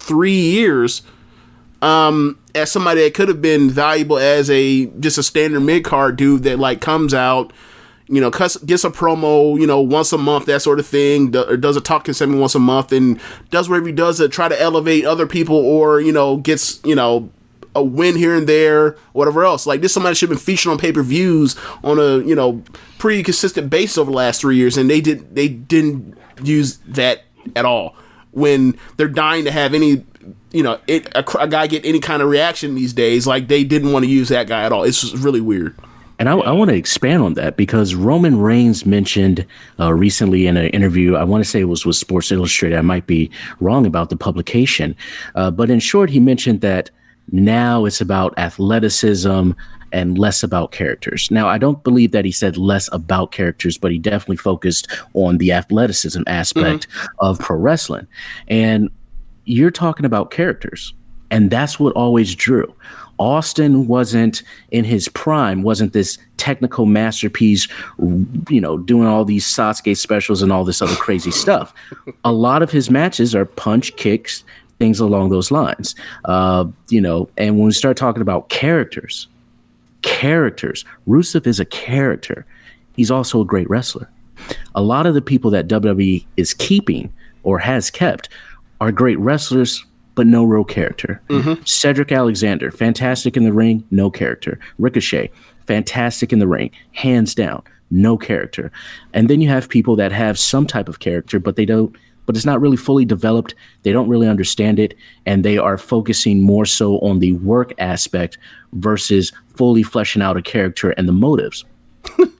3 years, as somebody that could have been valuable as just a standard mid-card dude that like comes out, gets a promo, once a month, that sort of thing, or does a talking segment once a month and does whatever he does to try to elevate other people, or, gets, a win here and there, whatever else. Like, this somebody should have been featured on pay-per-views on a, pretty consistent basis over the last 3 years, and they didn't use that at all. When they're dying to have any, a guy get any kind of reaction these days, like, they didn't want to use that guy at all. It's just really weird.
And I want to expand on that, because Roman Reigns mentioned recently in an interview, I want to say it was with Sports Illustrated, I might be wrong about the publication, but in short, he mentioned that now it's about athleticism and less about characters. Now, I don't believe that he said less about characters, but he definitely focused on the athleticism aspect of pro wrestling. And you're talking about characters, and that's what always drew. Austin wasn't in his prime, wasn't this technical masterpiece, doing all these Sasuke specials and all this other crazy stuff. A lot of his matches are punch, kicks, things along those lines. And when we start talking about characters, Rusev is a character. He's also a great wrestler. A lot of the people that WWE is keeping or has kept are great wrestlers, but no real character. Cedric Alexander, fantastic in the ring, no character. Ricochet, fantastic in the ring, hands down, no character. And then you have people that have some type of character, but it's not really fully developed. They don't really understand it, and they are focusing more so on the work aspect versus fully fleshing out a character and the motives.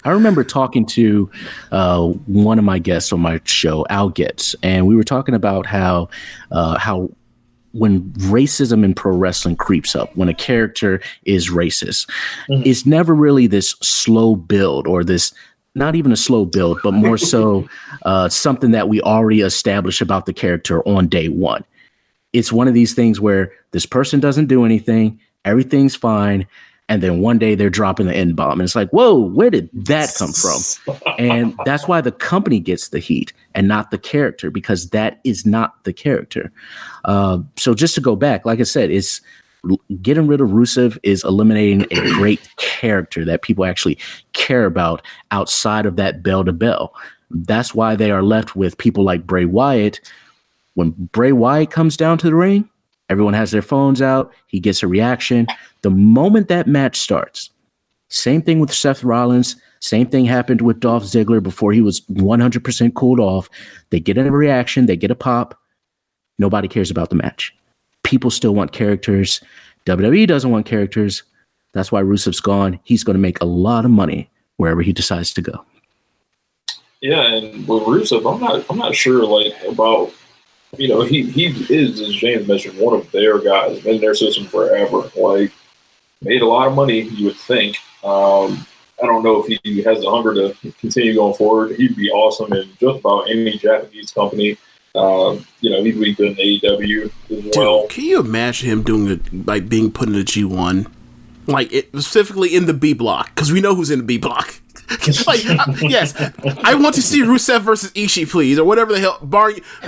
I remember talking to one of my guests on my show, Al Getz, and we were talking about how when racism in pro wrestling creeps up, when a character is racist, it's never really this slow build, or this, not even a slow build, but more so something that we already established about the character on day one. It's one of these things where this person doesn't do anything, everything's fine, and then one day they're dropping the N-bomb. And it's like, whoa, where did that come from? And that's why the company gets the heat and not the character, because that is not the character. So just to go back, like I said, it's getting rid of Rusev is eliminating a great character that people actually care about outside of that bell to bell. That's why they are left with people like Bray Wyatt. When Bray Wyatt comes down to the ring, everyone has their phones out. He gets a reaction. The moment that match starts, same thing with Seth Rollins. Same thing happened with Dolph Ziggler before he was 100% cooled off. They get a reaction. They get a pop. Nobody cares about the match. People still want characters. WWE doesn't want characters. That's why Rusev's gone. He's going to make a lot of money wherever he decides to go.
Yeah, and with Rusev, I'm not sure about, he is, as James mentioned, one of their guys, been in their system forever. Made a lot of money, you would think. I don't know if he has the hunger to continue going forward. He'd be awesome in just about any Japanese company. He'd be good in AEW as well.
Dude, can you imagine him doing it, being put in the G1? Specifically in the B block, because we know who's in the B block. Yes, I want to see Rusev versus Ishii, please, or whatever the hell,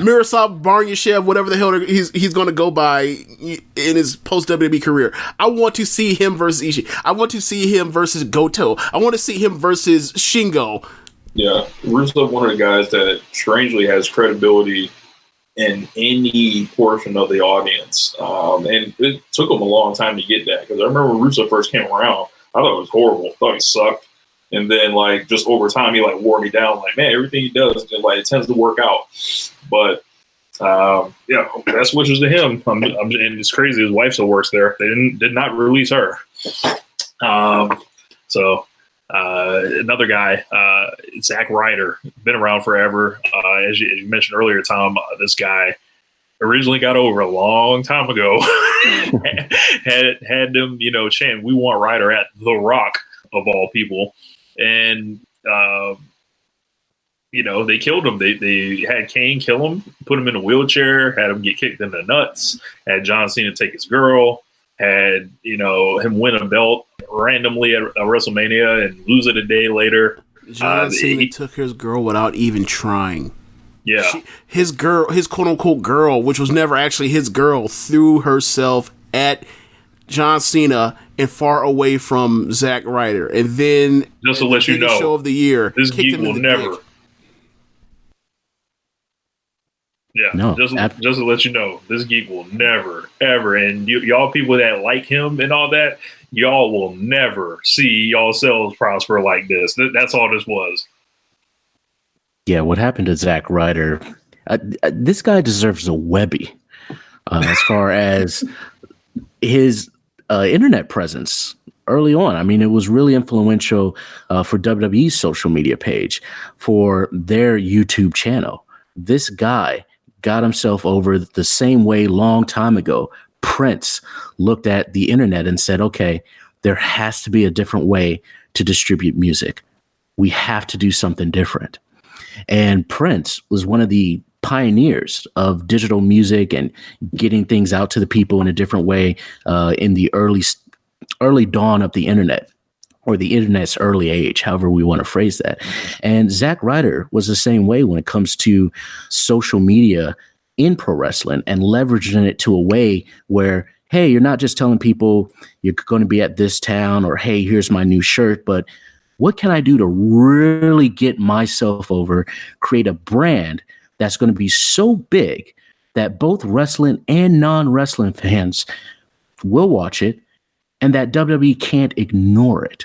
Miroslav Barnyashev, whatever the hell he's going to go by in his post WWE career. I want to see him versus Ishii. I want to see him versus Goto. I want to see him versus Shingo.
Yeah, Rusev, one of the guys that strangely has credibility in any portion of the audience. And it took him a long time to get that, because I remember when Rusev first came around, I thought it was horrible. I thought he sucked. And then, like, just over time, he, like, wore me down. Like, man, everything he does, like, it tends to work out. But, yeah, that switches to him. And it's crazy. His wife still works there. They did not release her. Another guy, Zack Ryder, been around forever. As you mentioned earlier, Tom, this guy originally got over a long time ago. had them, chant, "We want Ryder" at The Rock of all people, and they killed him. They had Kane kill him, put him in a wheelchair, had him get kicked in the nuts, had John Cena take his girl, had him win a belt randomly at WrestleMania and lose it a day later.
John Cena took his girl without even trying.
Yeah,
his quote unquote girl, which was never actually his girl, threw herself at John Cena and far away from Zack Ryder, and then
just to let you know,
show of the year,
this geek will never.
Dick.
Yeah, no, just to let you know, this geek will never, ever, and y'all people that like him and all that, y'all will never see y'allselves prosper like this. That's all this was.
Yeah, what happened to Zack Ryder? This guy deserves a Webby as far as his internet presence early on. I mean, it was really influential for WWE's social media page, for their YouTube channel. This guy got himself over the same way long time ago. Prince looked at the internet and said, okay, there has to be a different way to distribute music. We have to do something different. And Prince was one of the pioneers of digital music and getting things out to the people in a different way in the early dawn of the internet, or the internet's early age, however we want to phrase that. And Zack Ryder was the same way when it comes to social media in pro wrestling and leveraging it to a way where, hey, you're not just telling people you're going to be at this town, or, hey, here's my new shirt, but what can I do to really get myself over, create a brand that's going to be so big that both wrestling and non-wrestling fans will watch it, and that WWE can't ignore it.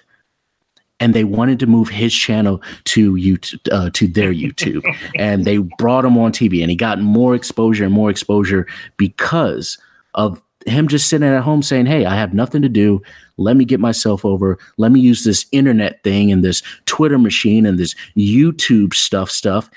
And they wanted to move his channel to YouTube, to their YouTube, and they brought him on TV, and he got more exposure because of him just sitting at home saying, hey, I have nothing to do. Let me get myself over. Let me use this internet thing and this Twitter machine and this YouTube stuff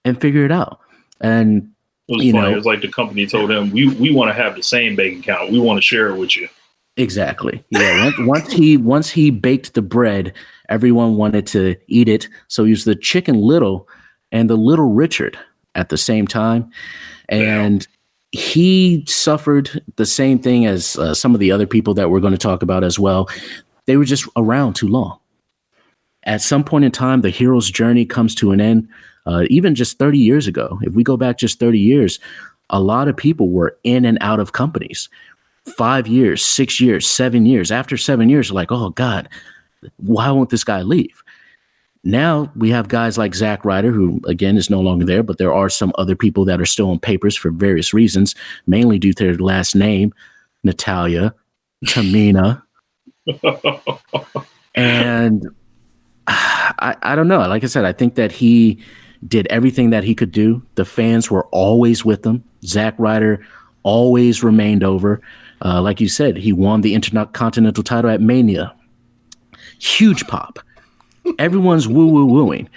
and figure it out. And
it was funny. It was like the company told him, we want to have the same bank account. We want to share it with you.
Exactly. Yeah. once he baked the bread, everyone wanted to eat it. So he was the Chicken Little and the Little Richard at the same time. And he suffered the same thing as some of the other people that we're going to talk about as well. They were just around too long. At some point in time, the hero's journey comes to an end. Even just 30 years ago, if we go back just 30 years, a lot of people were in and out of companies. 5 years, 6 years, 7 years. After 7 years, like, oh, God, why won't this guy leave? Now we have guys like Zack Ryder, who, again, is no longer there, but there are some other people that are still on papers for various reasons, mainly due to their last name, Natalia, Tamina. And I don't know. Like I said, I think that he did everything that he could do. The fans were always with him. Zack Ryder always remained over. Like you said, he won the Intercontinental title at Mania. Huge pop. Everyone's wooing.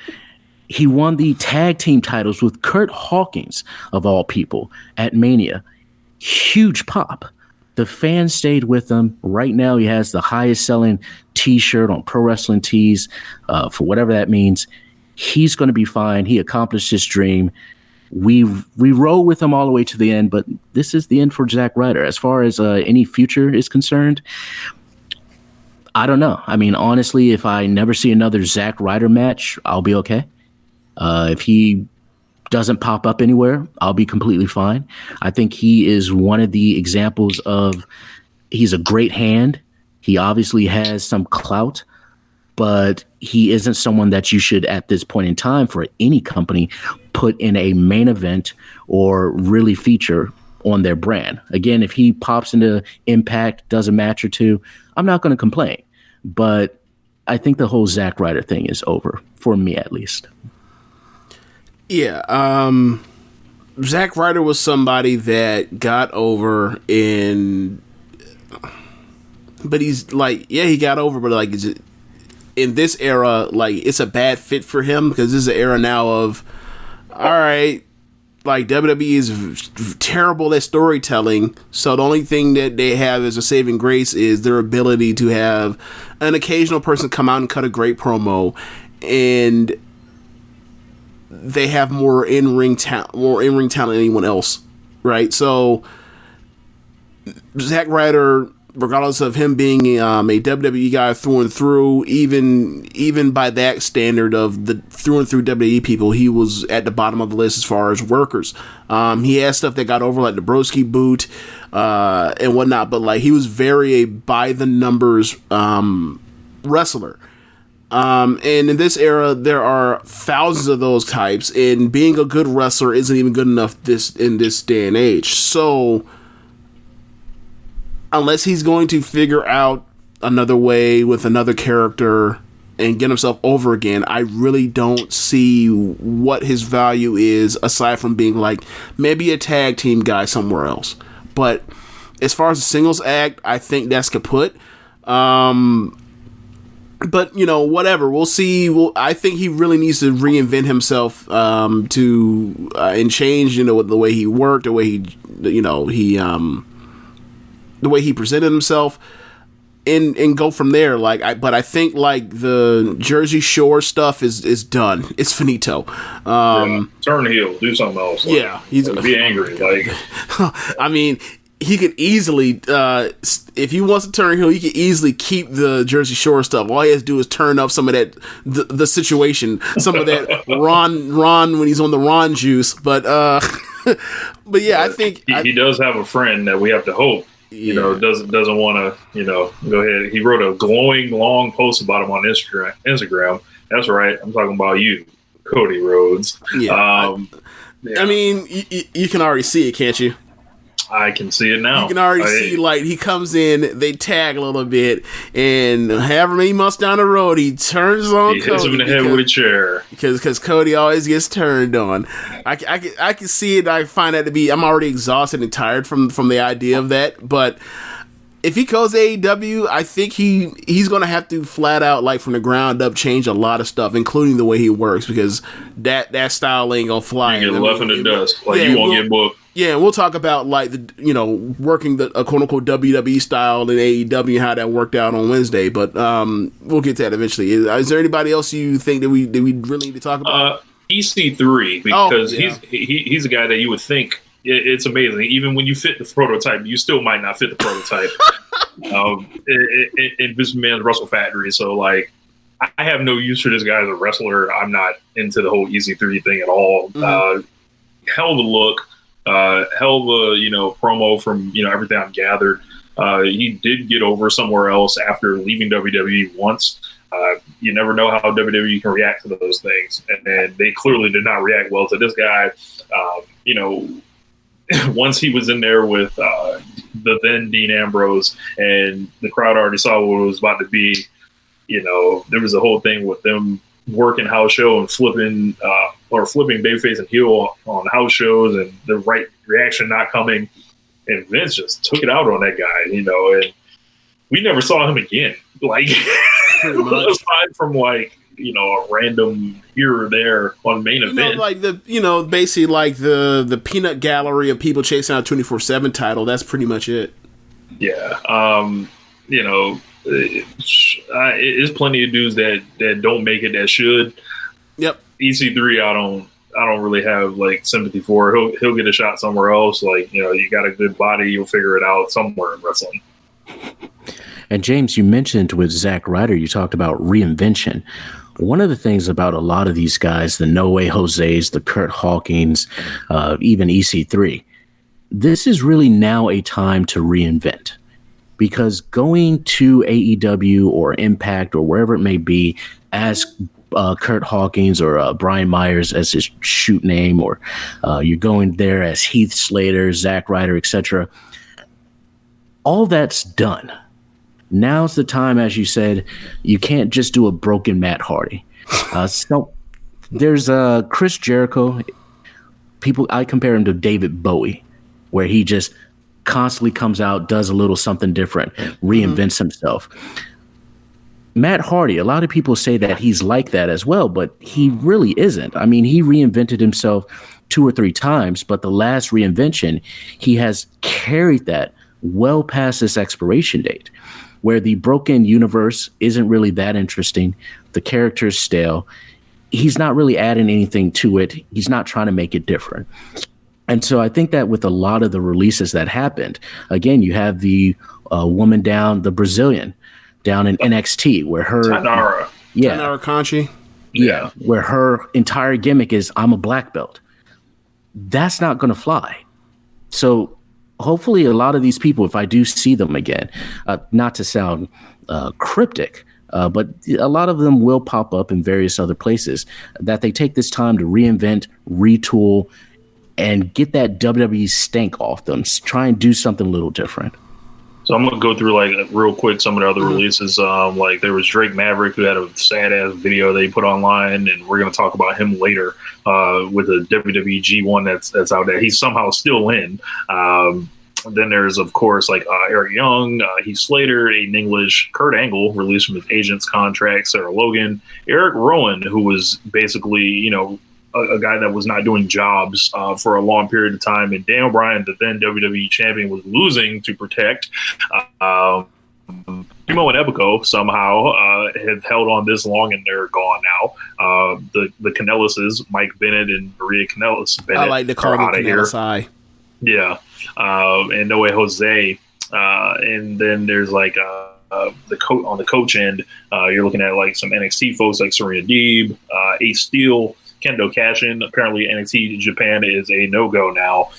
He won the tag team titles with Kurt Hawkins, of all people, at Mania. Huge pop. The fans stayed with him. Right now, he has the highest selling T-shirt on Pro Wrestling Tees, for whatever that means. He's going to be fine. He accomplished his dream. We roll with him all the way to the end, but this is the end for Zack Ryder. As far as any future is concerned, I don't know. I mean, honestly, if I never see another Zack Ryder match, I'll be okay. If he doesn't pop up anywhere, I'll be completely fine. I think he is one of the examples of, he's a great hand. He obviously has some clout, but he isn't someone that you should, at this point in time, for any company, put in a main event or really feature on their brand. Again, if he pops into Impact, does a match or two, I'm not going to complain. But I think the whole Zack Ryder thing is over, for me at least.
Yeah, Zack Ryder was somebody that got over but he's like, yeah, he got over, but like, in this era, like, it's a bad fit for him because this is an era now of, all right, like, WWE is terrible at storytelling, so the only thing that they have as a saving grace is their ability to have an occasional person come out and cut a great promo, and they have more in-ring talent than anyone else, right? So Zack Ryder, regardless of him being a WWE guy through and through, even by that standard of the through and through WWE people, he was at the bottom of the list as far as workers. He had stuff that got over, like the Broski boot and whatnot, but like, he was very a by the numbers wrestler. And in this era, there are thousands of those types, and being a good wrestler isn't even good enough in this day and age. So unless he's going to figure out another way with another character and get himself over again, I really don't see what his value is, aside from being like maybe a tag team guy somewhere else. But as far as a singles act, I think that's kaput. But, you know, whatever. We'll see. I think he really needs to reinvent himself and change, you know, the way he worked, the way he presented himself, and go from there. But I think like the Jersey Shore stuff is done. It's finito.
Turn heel, do something else.
Yeah, he's
be angry. Like,
I mean, he could easily, if he wants to turn heel, he could easily keep the Jersey Shore stuff. All he has to do is turn up some of that, the situation, some of that Ron when he's on the Ron juice. But yeah, I think
he does have a friend that we have to hope, you know, doesn't want to, you know, go ahead. He wrote a glowing long post about him on Instagram. That's right. I'm talking about you, Cody Rhodes.
Yeah. I mean, you can already see it, can't you?
I can see it now.
You can already see, like, he comes in, they tag a little bit, and however many months down the road, he turns on Cody.
He hits him in the head with a chair.
Because Cody always gets turned on. I can see it. I find that to be, I'm already exhausted and tired from the idea of that, but if he goes to AEW, I think he's going to have to flat out, like, from the ground up, change a lot of stuff, including the way he works, because that style ain't going to fly.
You get left in the dust. Like, you won't get booked.
Yeah, we'll talk about, like, working the quote-unquote WWE style in AEW and how that worked out on Wednesday, but we'll get to that eventually. Is there anybody else you think that we really need to talk about?
EC3, because he's a guy that you would think, it's amazing. Even when you fit the prototype, you still might not fit the prototype in this man's Russell Factory. So, like, I have no use for this guy as a wrestler. I'm not into the whole EC3 thing at all.
Mm-hmm.
Hell of a look. Hell of a, promo from, everything I've gathered. He did get over somewhere else after leaving WWE once. You never know how WWE can react to those things. And they clearly did not react well to this guy. Once he was in there with the then Dean Ambrose and the crowd already saw what it was about to be, there was a whole thing with them working house show and flipping babyface and heel on house shows and the right reaction not coming. And Vince just took it out on that guy, and we never saw him again. Like, aside from a random here or there on main event.
Basically like the peanut gallery of people chasing out 24/7 title. That's pretty much it.
Yeah. There's plenty of dudes that don't make it that should.
Yep.
EC3, I don't really have sympathy for. He'll get a shot somewhere else. You got a good body, you'll figure it out somewhere in wrestling.
And James, you mentioned with Zack Ryder, you talked about reinvention. One of the things about a lot of these guys, the No Way Jose's, the Kurt Hawkins, even EC3, this is really now a time to reinvent. because going to AEW or Impact or wherever it may be as Kurt Hawkins or Brian Myers as his shoot name, or you're going there as Heath Slater, Zack Ryder, etc. All that's done. Now's the time, as you said, you can't just do a broken Matt Hardy. So there's Chris Jericho. I compare him to David Bowie, where he just constantly comes out, does a little something different, reinvents himself. Matt Hardy, a lot of people say that he's like that as well, but he really isn't. I mean, he reinvented himself 2 or 3 times, but the last reinvention, he has carried that well past this expiration date, where the broken universe isn't really that interesting. The character's stale. He's not really adding anything to it. He's not trying to make it different. And so I think that with a lot of the releases that happened, again, you have the woman down, the Brazilian down in NXT, where her
Tanara
Conchi,
where her entire gimmick is I'm a black belt. That's not going to fly. So hopefully a lot of these people, if I do see them again, not to sound cryptic, but a lot of them will pop up in various other places, that they take this time to reinvent, retool, and get that WWE stank off them. Try and do something a little different.
So I'm gonna go through like real quick some of the other releases. Like there was Drake Maverick, who had a sad ass video they put online, and we're gonna talk about him later with the WWE G1 that's out there. He's somehow still in. Then there's of course like Eric Young, Heath Slater, Aiden English, Kurt Angle released from his agent's contract, Sarah Logan, Eric Rowan, who was basically a guy that was not doing jobs for a long period of time, and Daniel Bryan, the then WWE champion, was losing to Protect. Primo and Epico somehow have held on this long, and they're gone now. The Canellises, Mike Bennett and Maria Kanellis Bennett,
I like to call them Canellis. Yeah,
and Noe Jose, and then there's like on the coach end, you're looking at like some NXT folks like Serena Deeb, Ace Steel, Kendo Cashin. Apparently NXT Japan is a no-go now.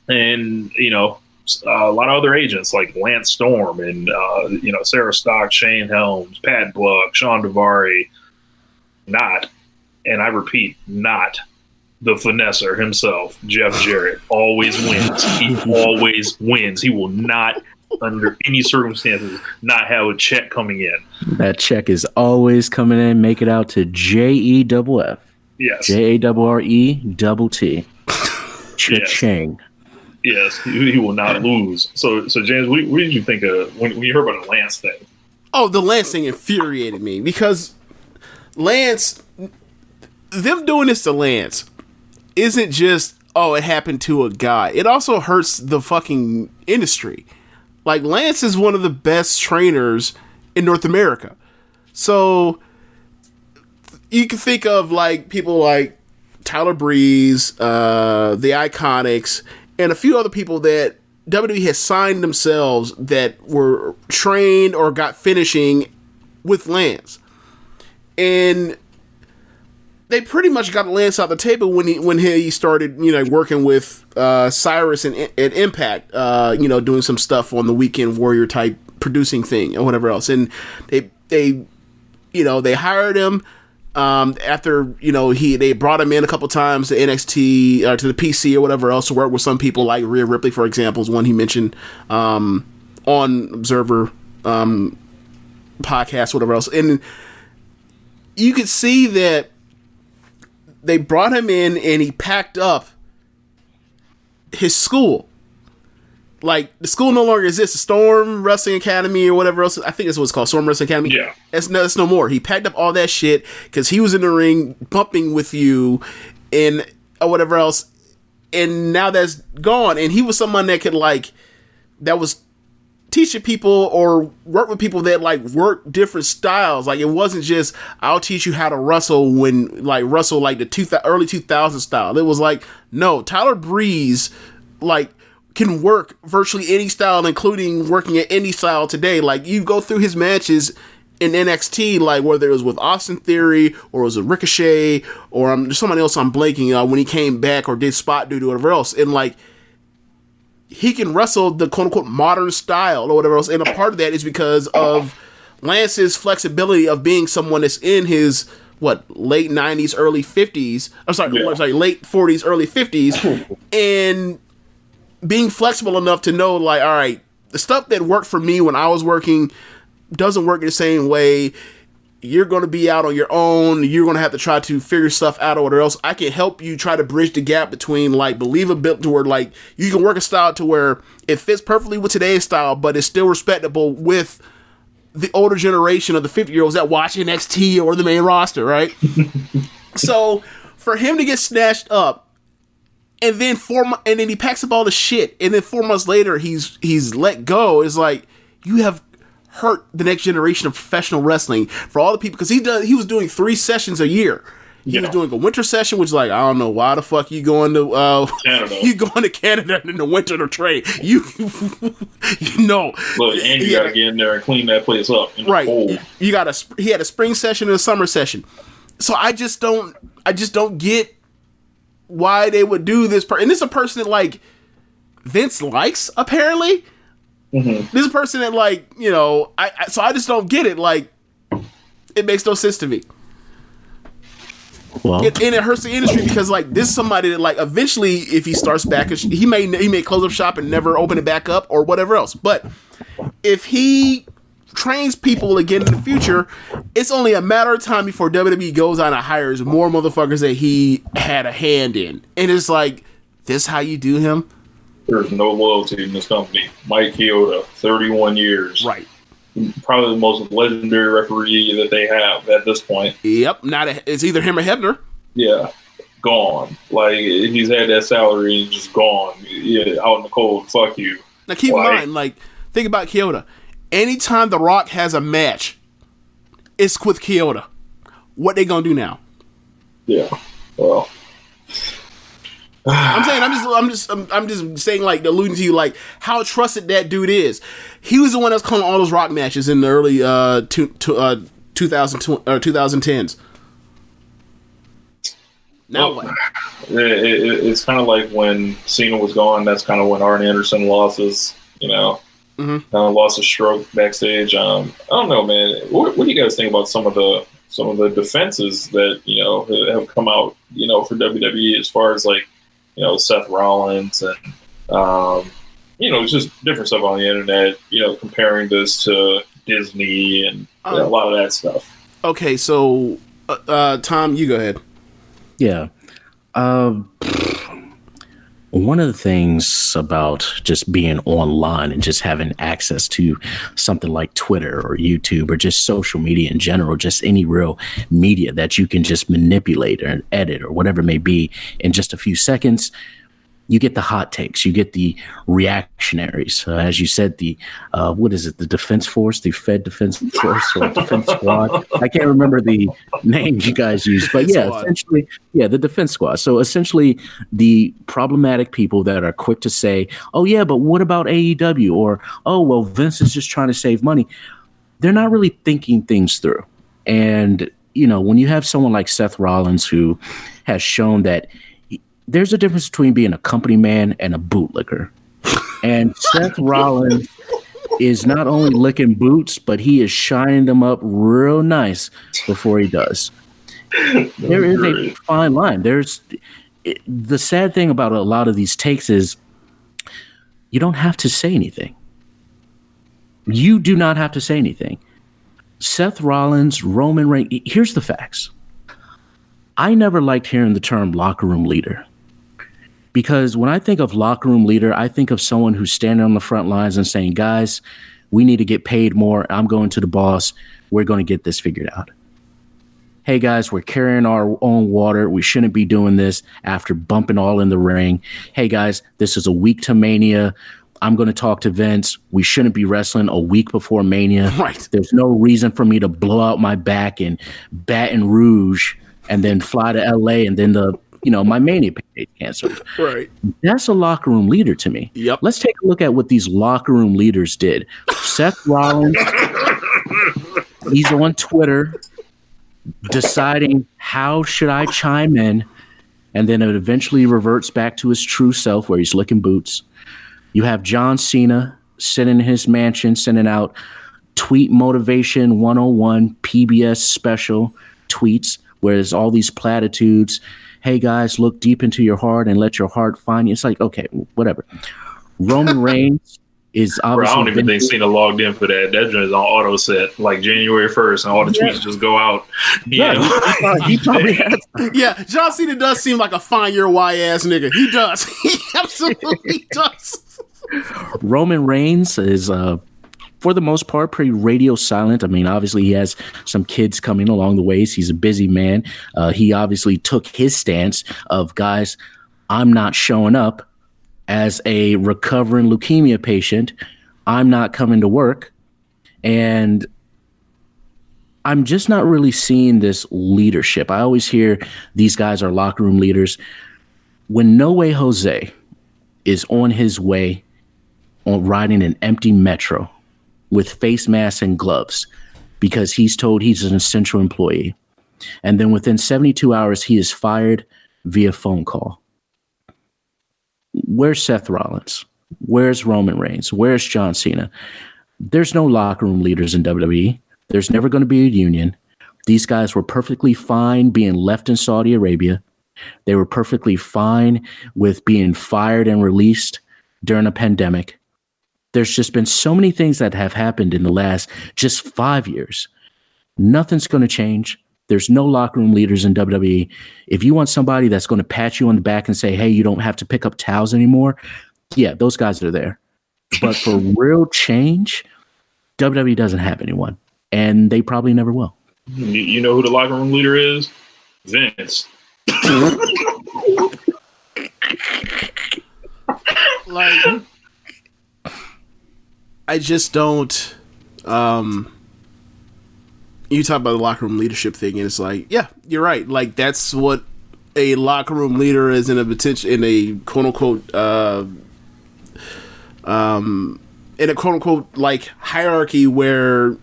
And, a lot of other agents like Lance Storm and, Sarah Stock, Shane Helms, Pat Buck, Sean Daivari, and I repeat, not the finesser himself, Jeff Jarrett, always wins. He always wins. He will not, under any circumstances, not have a check coming in.
That check is always coming in. Make it out to JEFF.
Yes.
JARRETT. Cha-ching.
Yes, he will not lose. So James, what did you think of when you heard about the Lance thing?
Oh, the Lance thing infuriated me because Lance, them doing this to Lance isn't just, it happened to a guy. It also hurts the fucking industry. Like, Lance is one of the best trainers in North America. So you can think of like people like Tyler Breeze, the Iconics, and a few other people that WWE has signed themselves that were trained or got finishing with Lance. And they pretty much got Lance out the table when he started, working with Cyrus at Impact, doing some stuff on the Weekend Warrior type producing thing or whatever else. And they hired him after they brought him in a couple times to NXT to the PC or whatever else to work with some people like Rhea Ripley, for example, is one he mentioned on Observer podcast, whatever else. And you could see that they brought him in and he packed up his school. Like, the school no longer exists. Storm Wrestling Academy or whatever else. I think that's what it's called. Storm Wrestling Academy.
Yeah.
That's no more. He packed up all that shit because he was in the ring bumping with you and or whatever else. And now that's gone. And he was someone that could, that was teaching people or work with people that, work different styles. Like, it wasn't just, I'll teach you how to wrestle wrestle the early 2000s style. It was no, Tyler Breeze, can work virtually any style, including working at any style today. You go through his matches in NXT, whether it was with Austin Theory or it was with Ricochet or somebody else I'm blanking when he came back or did spot duty or whatever else. And he can wrestle the quote unquote modern style or whatever else. And a part of that is because of Lance's flexibility of being someone that's in his late 90s, early 50s. Late 40s, early 50s, and being flexible enough to know, like, all right, the stuff that worked for me when I was working doesn't work the same way. You're going to be out on your own. You're going to have to try to figure stuff out or whatever else. I can help you try to bridge the gap between, like, believability to where, like, you can work a style to where it fits perfectly with today's style, but it's still respectable with the older generation of the 50-year-olds that watch NXT or the main roster, right? So for him to get snatched up, and then he packs up all the shit, and then 4 months later he's let go, is like, you have hurt the next generation of professional wrestling for all the people, because he was doing 3 sessions a year. He was doing a winter session, which is like, I don't know why the fuck you going to Canada. You going to Canada in the winter to train. You know.
Look, and you got to get in there and clean that place up.
Right. He had a spring session and a summer session. So I just don't get why they would do this. And this is a person that, like, Vince likes, apparently. Mm-hmm. This is a person that, like, you know, so I just don't get it. Like, it makes no sense to me. Well, and it hurts the industry because, like, this is somebody that, like, eventually, if he starts back, he may close up shop and never open it back up or whatever else. But if he trains people again in the future, it's only a matter of time before WWE goes out and hires more motherfuckers that he had a hand in. And it's like, this how you do him?
There's no loyalty in this company. Mike Chioda, 31 years.
Right.
Probably the most legendary referee that they have at this point.
Yep. It's either him or Hebner.
Yeah. Gone. Like, he's had that salary and just gone. Yeah, out in the cold. Fuck you.
Now keep in mind, like, think about Chioda. Anytime The Rock has a match, it's with Chioda. What they gonna do now?
Yeah. Well,
I'm just saying, like, alluding to you, like, how trusted that dude is. He was the one that's calling all those Rock matches in the early 2010s. Now what?
It's kind of like when Cena was gone. That's kind of when Arn Anderson lost his, lost his stroke backstage. I don't know, man. What do you guys think about some of the defenses that have come out, for WWE as far as, like, Seth Rollins and, just different stuff on the internet, comparing this to Disney and a lot of that stuff.
Okay, so, Tom, you go ahead.
Yeah. One of the things about just being online and just having access to something like Twitter or YouTube or just social media in general, just any real media that you can just manipulate or edit or whatever it may be in just a few seconds, you get the hot takes, you get the reactionaries. As you said, the the Defense Force, the Fed Defense Force or Defense Squad. I can't remember the name you guys use, but essentially, the Defense Squad. So essentially, the problematic people that are quick to say, "Oh yeah, but what about AEW?" or "Oh well, Vince is just trying to save money." They're not really thinking things through. And when you have someone like Seth Rollins who has shown that there's a difference between being a company man and a bootlicker. And Seth Rollins is not only licking boots, but he is shining them up real nice before he does. There is a fine line. The sad thing about a lot of these takes is you don't have to say anything. You do not have to say anything. Seth Rollins, Roman Reigns, here's the facts. I never liked hearing the term locker room leader. Because when I think of locker room leader, I think of someone who's standing on the front lines and saying, guys, we need to get paid more. I'm going to the boss. We're going to get this figured out. Hey, guys, we're carrying our own water. We shouldn't be doing this after bumping all in the ring. Hey, guys, this is a week to Mania. I'm going to talk to Vince. We shouldn't be wrestling a week before Mania.
Right.
There's no reason for me to blow out my back in Baton Rouge and then fly to L.A. and then my Mania pay canceled.
Right.
That's a locker room leader to me.
Yep.
Let's take a look at what these locker room leaders did. Seth Rollins, he's on Twitter deciding how should I chime in, and then it eventually reverts back to his true self where he's licking boots. You have John Cena sitting in his mansion, sending out tweet motivation 101 PBS special tweets, where there's all these platitudes. Hey guys, look deep into your heart and let your heart find you. It's like, okay, whatever. Roman Reigns is obviously.
I don't even think Cena logged in for that. That joint is on auto set, like January 1st, and all the tweets just go out.
He probably has.
Yeah, John Cena does seem like a fine your ass nigga. He does. He absolutely does.
Roman Reigns is, for the most part, pretty radio silent. I mean, obviously, he has some kids coming along the ways. He's a busy man. He obviously took his stance of, guys, I'm not showing up as a recovering leukemia patient. I'm not coming to work. And I'm just not really seeing this leadership. I always hear these guys are locker room leaders. When No Way Jose is on his way on riding an empty metro with face masks and gloves because he's told he's an essential employee, and then within 72 hours, he is fired via phone call. Where's Seth Rollins? Where's Roman Reigns? Where's John Cena? There's no locker room leaders in WWE. There's never going to be a union. These guys were perfectly fine being left in Saudi Arabia. They were perfectly fine with being fired and released during a pandemic. There's just been so many things that have happened in the last just 5 years. Nothing's going to change. There's no locker room leaders in WWE. If you want somebody that's going to pat you on the back and say, hey, you don't have to pick up towels anymore, yeah, those guys are there. But for real change, WWE doesn't have anyone, and they probably never will.
You know who the locker room leader is? Vince.
Like, I just don't. You talk about the locker room leadership thing, and it's like, yeah, you're right. Like, that's what a locker room leader is in a quote unquote like hierarchy where,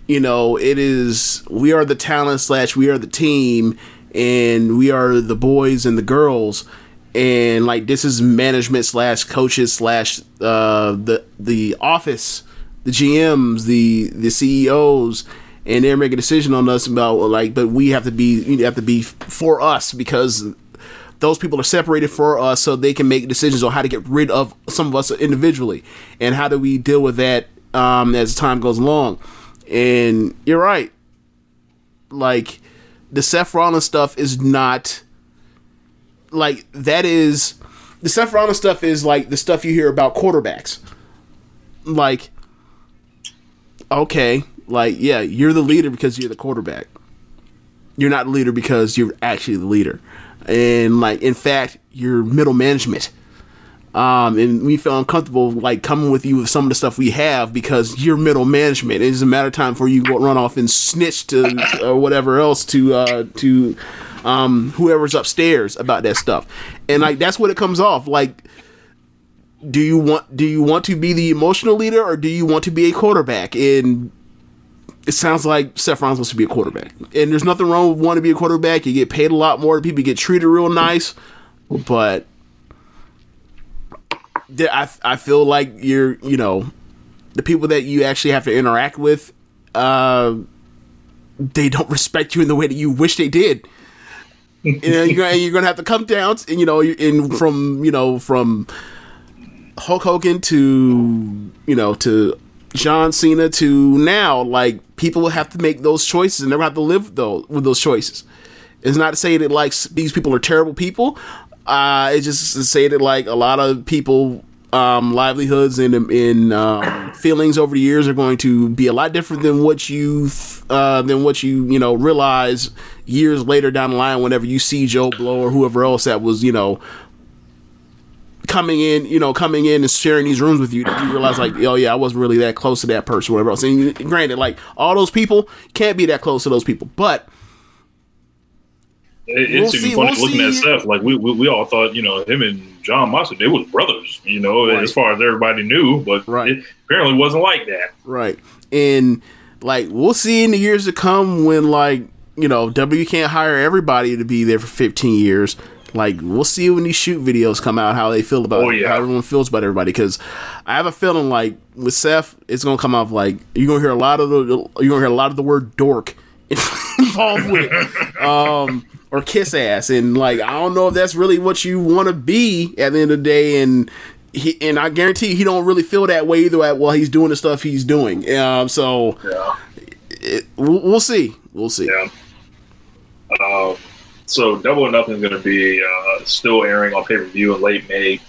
you know, it is, we are the talent / we are the team, and we are the boys and the girls, and like this is management / coaches / the office, the GMs, the CEOs, and they're making a decision on us about, like, but you have to be for us, because those people are separated for us so they can make decisions on how to get rid of some of us individually, and how do we deal with that as time goes along. And you're right, like the Seth Rollins stuff is not like that. Is the Seth Rollins stuff is like the stuff you hear about quarterbacks. Like, okay, like, yeah, you're the leader because you're the quarterback. You're not the leader because you're actually the leader. And, like, in fact, you're middle management. And we feel uncomfortable, like, coming with you with some of the stuff we have because you're middle management. It's a matter of time before you go run off and snitch to or whatever else to whoever's upstairs about that stuff. And, like, that's what it comes off. Like, do you want to be the emotional leader, or do you want to be a quarterback? And it sounds like Seth Rollins wants to be a quarterback. And there's nothing wrong with wanting to be a quarterback. You get paid a lot more. People get treated real nice. But I feel like you're, you know, the people that you actually have to interact with, they don't respect you in the way that you wish they did. And you're gonna have to come down, and you know, from Hulk Hogan to, you know, to John Cena to now, like, people will have to make those choices, and they're gonna have to live with those choices. It's not to say that, like, these people are terrible people. It's just to say that, like, a lot of people, livelihoods and feelings over the years are going to be a lot different than what you realize years later down the line, whenever you see Joe Blow or whoever else that was, you know, coming in and sharing these rooms with you, you realize, like, oh yeah, I wasn't really that close to that person or whatever else. And granted, like, all those people can't be that close to those people, but
it's even funny looking at Seth. Like, we all thought, you know, him and John Moxley, they were brothers, you know, right, as far as everybody knew, but right, it apparently wasn't like that.
Right. And, like, we'll see in the years to come when, like, you know, W can't hire everybody to be there for 15 years. Like, we'll see when these shoot videos come out, how they feel about it, how everyone feels about everybody. Because I have a feeling like with Seth, it's gonna come off like you're gonna hear a lot of the word dork involved with it, or kiss ass, and like I don't know if that's really what you want to be at the end of the day. And I guarantee you, he don't really feel that way either while he's doing the stuff he's doing. We'll see. We'll see.
Yeah. So Double or Nothing is going to be still airing on pay-per-view in late May.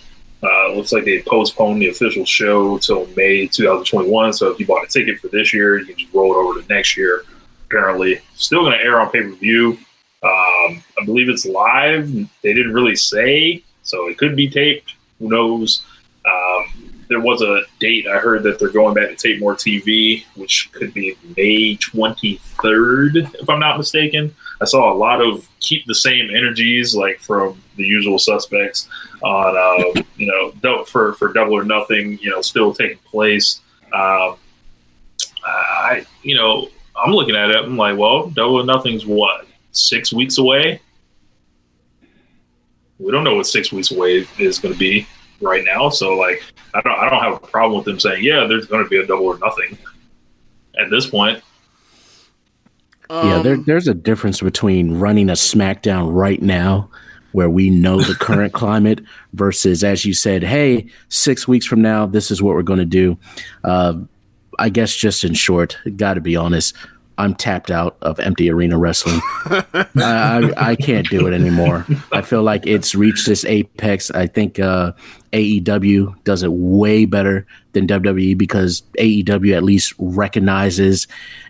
Looks like they postponed the official show till May 2021. So if you bought a ticket for this year, you can just roll it over to next year. Apparently, still going to air on pay-per-view. I believe it's live. They didn't really say, so it could be taped. Who knows? There was a date I heard that they're going back to tape more TV, which could be May 23rd, if I'm not mistaken. I saw a lot of keep the same energies, like from the usual suspects on, for Double or Nothing, still taking place. I'm looking at it. I'm like, well, Double or Nothing's what, 6 weeks away? We don't know what 6 weeks away is going to be right now. So, like, I don't have a problem with them saying, yeah, there's going to be a Double or Nothing at this point.
There's a difference between running a SmackDown right now, where we know the current climate, versus, as you said, hey, 6 weeks from now, this is what we're going to do. I guess just in short, got to be honest, I'm tapped out of empty arena wrestling. I can't do it anymore. I feel like it's reached this apex. I think AEW does it way better than WWE, because AEW at least recognizes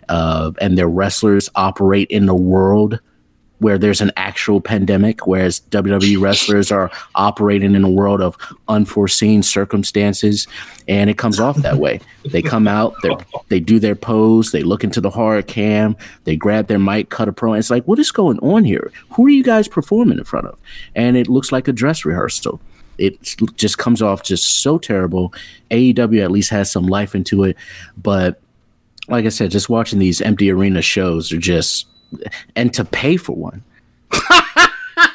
and their wrestlers operate in a world where there's an actual pandemic, whereas WWE wrestlers are operating in a world of unforeseen circumstances, and it comes off that way. They come out, they do their pose, they look into the hard cam, they grab their mic, cut a promo. It's like, what is going on here? Who are you guys performing in front of? And it looks like a dress rehearsal. It just comes off just so terrible. AEW at least has some life into it, but like I said, just watching these empty arena shows are just... And to pay for one.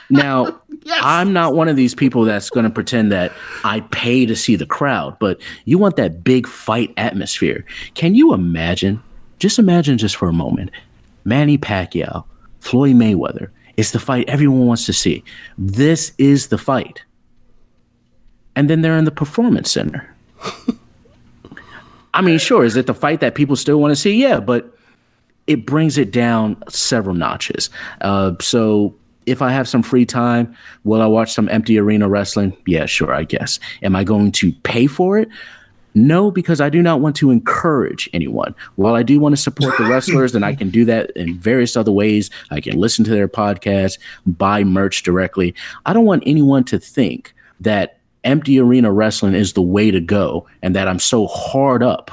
Now, yes. I'm not one of these people that's going to pretend that I pay to see the crowd, but you want that big fight atmosphere. Can you imagine? Just imagine just for a moment. Manny Pacquiao, Floyd Mayweather. It's the fight everyone wants to see. This is the fight. And then they're in the Performance Center. I mean, sure, is it the fight that people still want to see? Yeah, but it brings it down several notches. So if I have some free time, will I watch some empty arena wrestling? Yeah, sure, I guess. Am I going to pay for it? No, because I do not want to encourage anyone. While I do want to support the wrestlers, and I can do that in various other ways. I can listen to their podcasts, buy merch directly. I don't want anyone to think that empty arena wrestling is the way to go and that I'm so hard up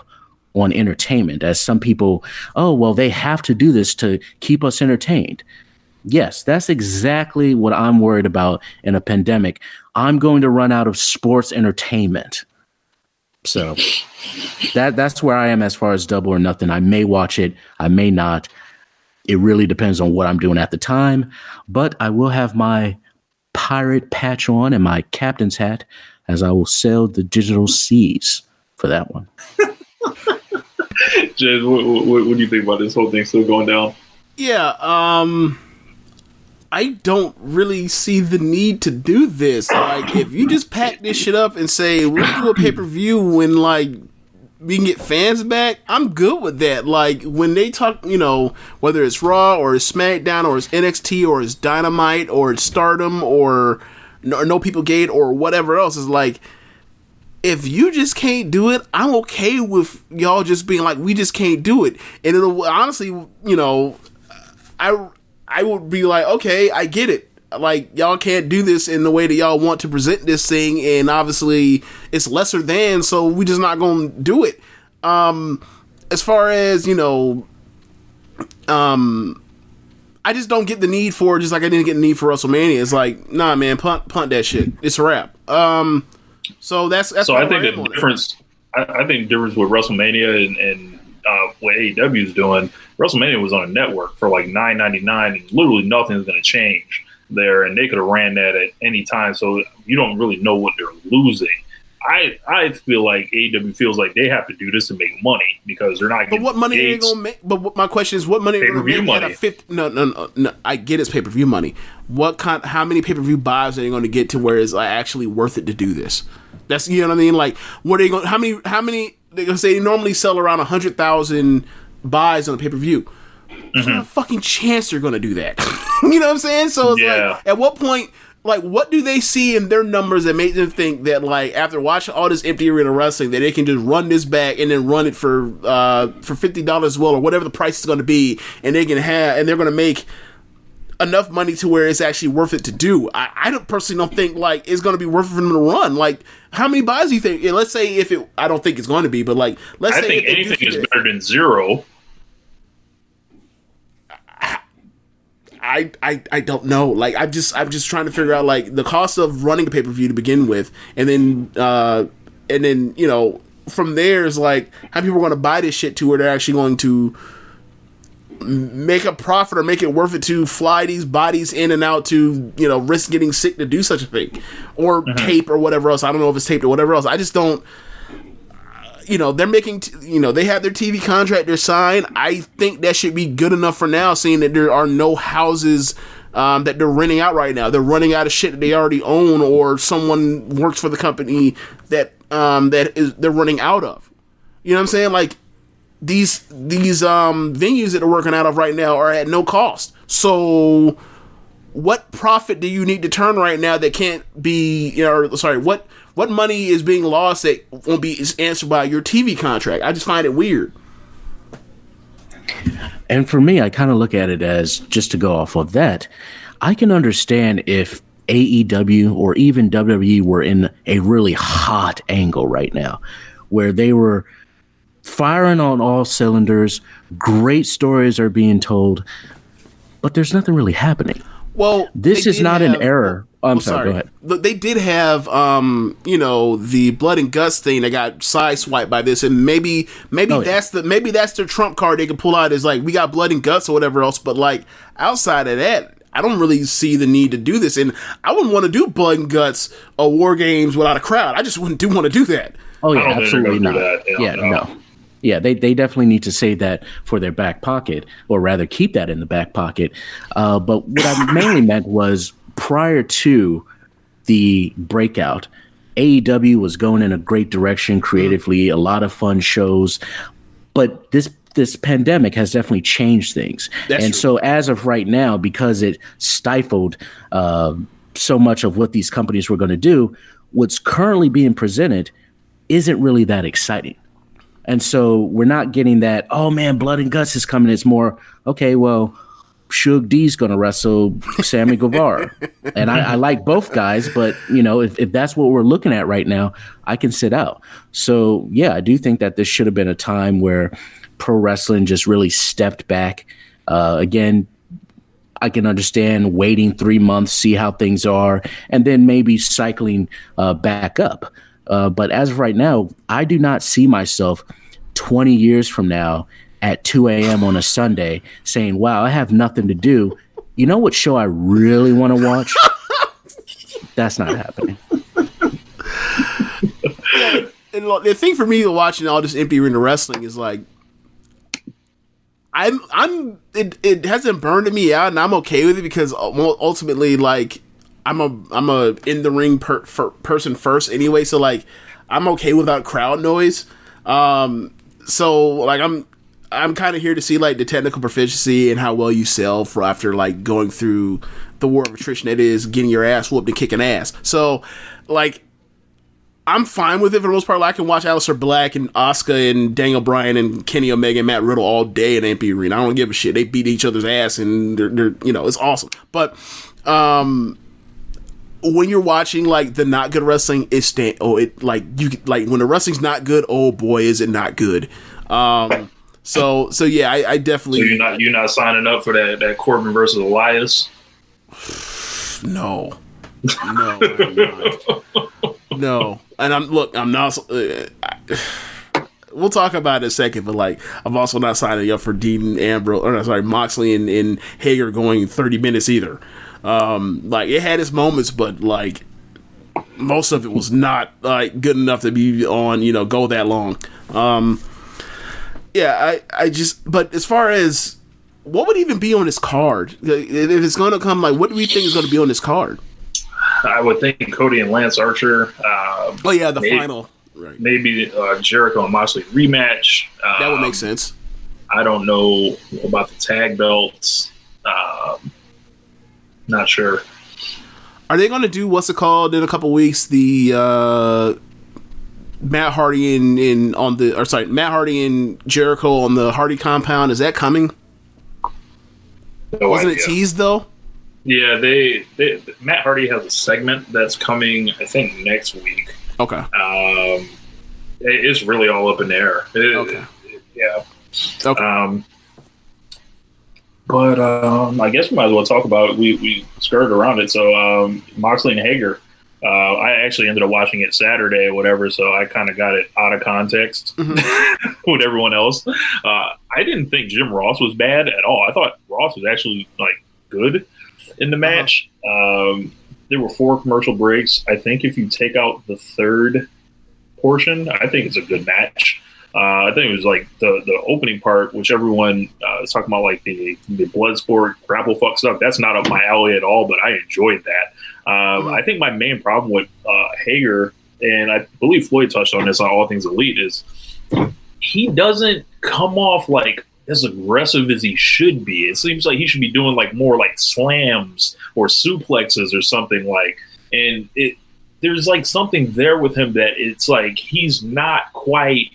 on entertainment, as some people, oh, well, they have to do this to keep us entertained. Yes, that's exactly what I'm worried about in a pandemic. I'm going to run out of sports entertainment. So that's where I am as far as Double or Nothing. I may watch it, I may not. It really depends on what I'm doing at the time, but I will have my pirate patch on and my captain's hat, as I will sail the digital seas for that one.
Jez, what do you think about this whole thing still going down?
Yeah, I don't really see the need to do this. Like, if you just pack this shit up and say, we'll do a pay-per-view when, like, we can get fans back, I'm good with that. Like, when they talk, whether it's Raw or it's SmackDown or it's NXT or it's Dynamite or it's Stardom or No People Gate or whatever else, is like, if you just can't do it, I'm okay with y'all just being like, we just can't do it. And it'll honestly, I would be like, okay, I get it. Like, y'all can't do this in the way that y'all want to present this thing, and obviously it's lesser than, so we just not gonna do it. As far as, I just don't get the need for it, just like I didn't get the need for WrestleMania. It's like, nah, man, punt that shit. It's a wrap. So that's
so I think the difference. I think the difference with WrestleMania and what AEW is doing. WrestleMania was on a network for like $9.99, and literally nothing is going to change. there, and they could have ran that at any time. So you don't really know what they're losing. I feel like AEW feels like they have to do this to make money because they're not.
But what money are they gonna make? But my question is, what money are they gonna make
money.
At a 50? No. I get it's pay-per-view money. How many pay-per-view buys are they going to get to where it's like actually worth it to do this? That's, you know what I mean. Like, what are they going? How many? They gonna say they normally sell around 100,000 buys on a pay-per-view. There's not a fucking chance they're going to do that. You know what I'm saying? So it's like, at what point? Like, what do they see in their numbers that make them think that, like, after watching all this empty arena wrestling, that they can just run this back and then run it for $50 as well, or whatever the price is going to be, and they're going to make enough money to where it's actually worth it to do? I personally don't think, like, it's going to be worth it for them to run. Like, how many buys do you think? Let's say I don't think it's going to be, but like, I
think anything is better than zero.
I don't know. Like, I'm just trying to figure out, like, the cost of running a pay-per-view to begin with, and then you know, from there is like, how people are going to buy this shit to where they're actually going to make a profit or make it worth it to fly these bodies in and out to, you know, risk getting sick to do such a thing, or tape or whatever else. I don't know if it's taped or whatever else. I just don't. You know, they're making, they have their TV contract they're signed. I think that should be good enough for now, seeing that there are no houses that they're renting out right now. They're running out of shit that they already own, or someone works for the company that they're running out of. You know what I'm saying? Like, these venues that they're working out of right now are at no cost. So what profit do you need to turn right now that can't be, what money is being lost that won't be answered by your TV contract? I just find it weird.
And for me, I kind of look at it as, just to go off of that, I can understand if AEW or even WWE were in a really hot angle right now, where they were firing on all cylinders, great stories are being told, but there's nothing really happening. Well, this is not an error. I'm sorry, go ahead.
They did have, the blood and guts thing that got sideswiped by this, and maybe that's their trump card they can pull out, is like, we got blood and guts or whatever else. But like, outside of that, I don't really see the need to do this, and I wouldn't want to do blood and guts or war games without a crowd. I just wouldn't want to do that.
Oh yeah, absolutely not. No. Yeah, they definitely need to save that for their back pocket, or rather keep that in the back pocket. But what I mainly meant was, prior to the breakout, AEW was going in a great direction creatively, a lot of fun shows. But this pandemic has definitely changed things. That's true. So as of right now, because it stifled so much of what these companies were going to do, what's currently being presented isn't really that exciting. And so we're not getting that, oh man, blood and guts is coming. It's more, okay, well, Suge D's going to wrestle Sammy Guevara. And I like both guys, but, if that's what we're looking at right now, I can sit out. So, yeah, I do think that this should have been a time where pro wrestling just really stepped back. Again, I can understand waiting 3 months, see how things are, and then maybe cycling back up. But as of right now, I do not see myself 20 years from now at 2 a.m. on a Sunday saying, wow, I have nothing to do. You know what show I really want to watch? That's not happening.
Yeah, and the thing for me watching all this empty arena wrestling is like, it hasn't burned me out, and I'm okay with it, because ultimately, like, I'm a in the ring person first anyway, so like, I'm okay without crowd noise. So like, I'm kind of here to see like the technical proficiency and how well you sell for after like going through the war of attrition that is getting your ass whooped and kicking ass. So like, I'm fine with it for the most part. Like, I can watch Aleister Black and Asuka and Daniel Bryan and Kenny Omega and Matt Riddle all day in MP Arena. I don't give a shit. They beat each other's ass and they're it's awesome. But when you're watching like the not good wrestling, when the wrestling's not good, oh boy, is it not good. So yeah, I definitely.
So you're not signing up for that Corbin versus Elias?
No, I'm not. No, and I'm not. we'll talk about it in a second, but like, I'm also not signing up for Dean Ambrose, or sorry, Moxley and Hager going 30 minutes either. Like, it had its moments, but like, most of it was not like good enough to be on, go that long. I just, but as far as what would even be on this card, if it's going to come, like, what do we think is going to be on this card?
I would think Cody and Lance Archer.
Final. Right.
Maybe Jericho and Moxley rematch.
That would make sense.
I don't know about the tag belts. Not sure.
Are they going to do what's it called in a couple weeks? The Matt Hardy Matt Hardy and Jericho on the Hardy compound. Is that coming? Wasn't it teased though?
Yeah, they Matt Hardy has a segment that's coming, I think, next week.
Okay.
It's really all up in the air.
Okay.
Yeah.
Okay.
But I guess we might as well talk about it. We skirted around it. So Moxley and Hager, I actually ended up watching it Saturday or whatever, so I kind of got it out of context with everyone else. I didn't think Jim Ross was bad at all. I thought Ross was actually like good in the match. There were 4 commercial breaks. I think if you take out the third portion, I think it's a good match. I think it was like the opening part, which everyone is talking about, like the blood sport grapple fuck stuff. That's not up my alley at all, but I enjoyed that. I think my main problem with Hager, and I believe Floyd touched on this on All Things Elite, is he doesn't come off like as aggressive as he should be. It seems like he should be doing like more like slams or suplexes or something like. And there's like something there with him that it's like he's not quite.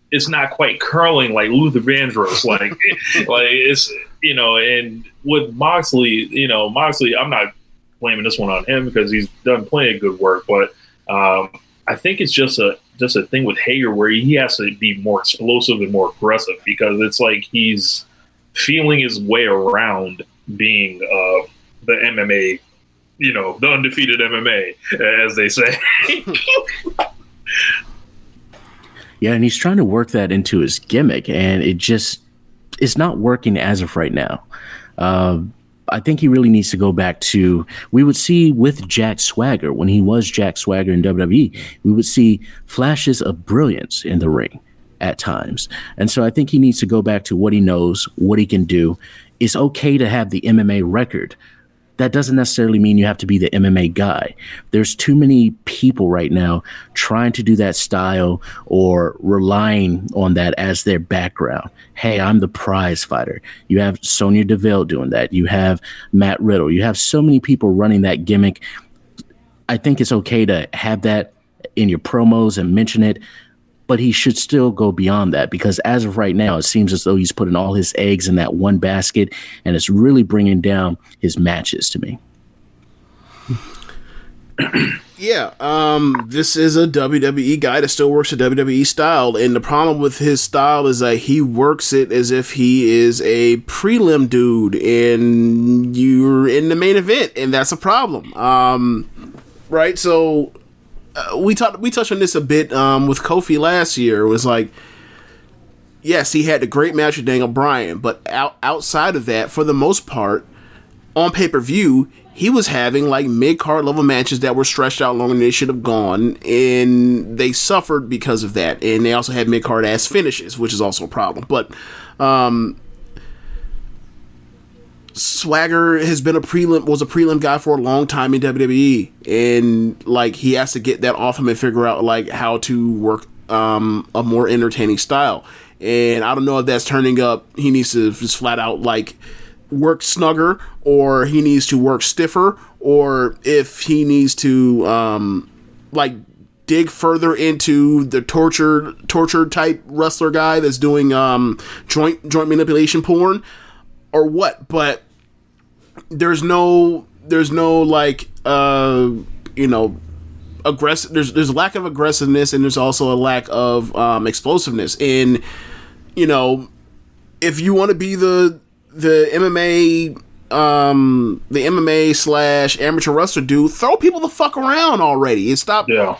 It's not quite curling like Luther Vandross, like it's And with Moxley, Moxley, I'm not blaming this one on him because he's done plenty of good work, but I think it's just a thing with Hager where he has to be more explosive and more aggressive because it's like he's feeling his way around being the MMA, the undefeated MMA, as they say.
Yeah, and he's trying to work that into his gimmick, and it's not working as of right now. I think he really needs to go back to, we would see with Jack Swagger, when he was Jack Swagger in WWE, we would see flashes of brilliance in the ring at times. And so I think he needs to go back to what he knows, what he can do. It's okay to have the MMA record. That doesn't necessarily mean you have to be the MMA guy. There's too many people right now trying to do that style or relying on that as their background. Hey, I'm the prize fighter. You have Sonya Deville doing that. You have Matt Riddle. You have so many people running that gimmick. I think it's okay to have that in your promos and mention it, but he should still go beyond that because as of right now, it seems as though he's putting all his eggs in that one basket, and it's really bringing down his matches to me.
Yeah, this is a WWE guy that still works a WWE style, and the problem with his style is that he works it as if he is a prelim dude, and you're in the main event, and that's a problem. Right, so... we touched on this a bit with Kofi last year. It was like, yes, he had a great match with Daniel Bryan, but outside of that, for the most part, on pay-per-view, he was having like mid-card level matches that were stretched out longer than they should have gone, and they suffered because of that. And they also had mid-card ass finishes, which is also a problem. But Swagger has been was a prelim guy for a long time in WWE, and like he has to get that off him and figure out like how to work a more entertaining style. And I don't know if that's turning up. He needs to just flat out like work snugger, or he needs to work stiffer, or if he needs to like dig further into the torture type wrestler guy that's doing joint manipulation porn. Or what, but there's no like aggressive. There's a lack of aggressiveness, and there's also a lack of explosiveness. And if you want to be the MMA the MMA / amateur wrestler dude, throw people the fuck around already and stop.
Yeah.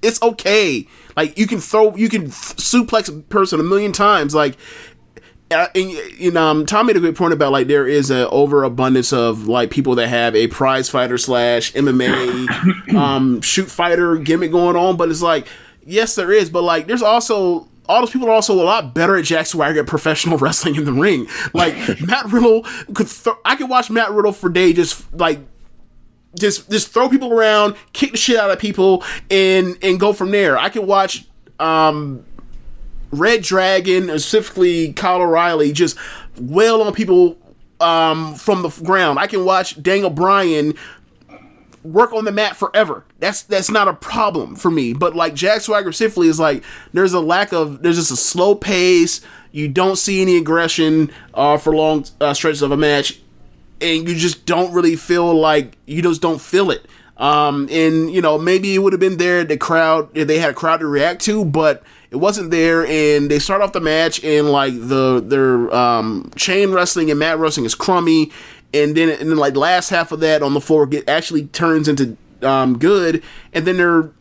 It's okay. Like, you can suplex a person a million times. Like, and, Tom made a great point about, like, there is an overabundance of, like, people that have a prize fighter / MMA shoot fighter gimmick going on. But it's like, yes, there is. But, like, there's also... all those people are also a lot better at Jack Swagger at professional wrestling in the ring. Like, Matt Riddle I could watch Matt Riddle for days, just throw people around, kick the shit out of people, and go from there. I could watch Red Dragon, specifically Kyle O'Reilly, just wail on people from the ground. I can watch Daniel Bryan work on the mat forever. That's not a problem for me. But like Jack Swagger specifically is like, there's just a slow pace. You don't see any aggression for long stretches of a match, and you just don't really feel like, you just don't feel it. And maybe it would have been there, the crowd, if they had a crowd to react to, but it wasn't there. And they start off the match and like their chain wrestling and mat wrestling is crummy. And then like last half of that on the floor actually turns into good, and then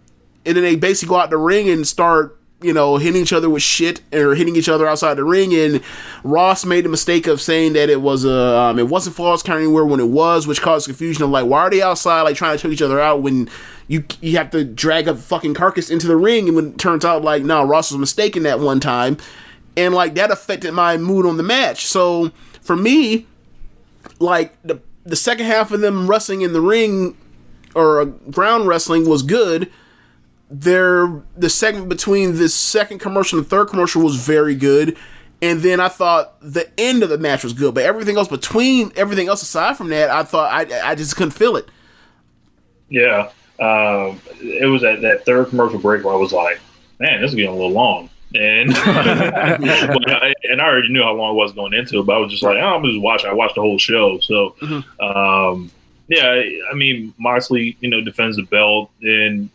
they basically go out the ring and start hitting each other with shit, or hitting each other outside the ring. And Ross made the mistake of saying that it wasn't falls count anywhere when it was, which caused confusion of like, why are they outside like trying to choke each other out when you have to drag a fucking carcass into the ring? And when it turns out like, no, Ross was mistaken that one time, and like that affected my mood on the match. So for me, like the second half of them wrestling in the ring or ground wrestling was good. The segment between the second commercial and the third commercial was very good, and then I thought the end of the match was good. But everything else aside from that, I thought I just couldn't feel it.
Yeah, it was at that third commercial break where I was like, man, this is getting a little long. And I already knew how long it was going into it, but I was just like, I'm gonna just watch. I watched the whole show. So, yeah, I mean, Moxley, defends the belt, and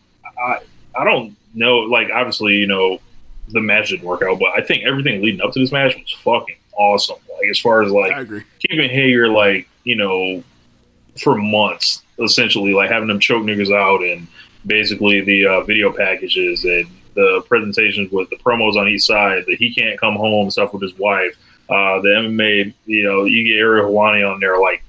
I don't know, like, obviously, the match didn't work out, but I think everything leading up to this match was fucking awesome. Like, as far as like keeping Hager, like, for months, essentially, like having them choke niggas out, and basically the video packages and the presentations with the promos on each side, that he can't come home, stuff with his wife, the MMA, you get Ariel Helwani on there, like,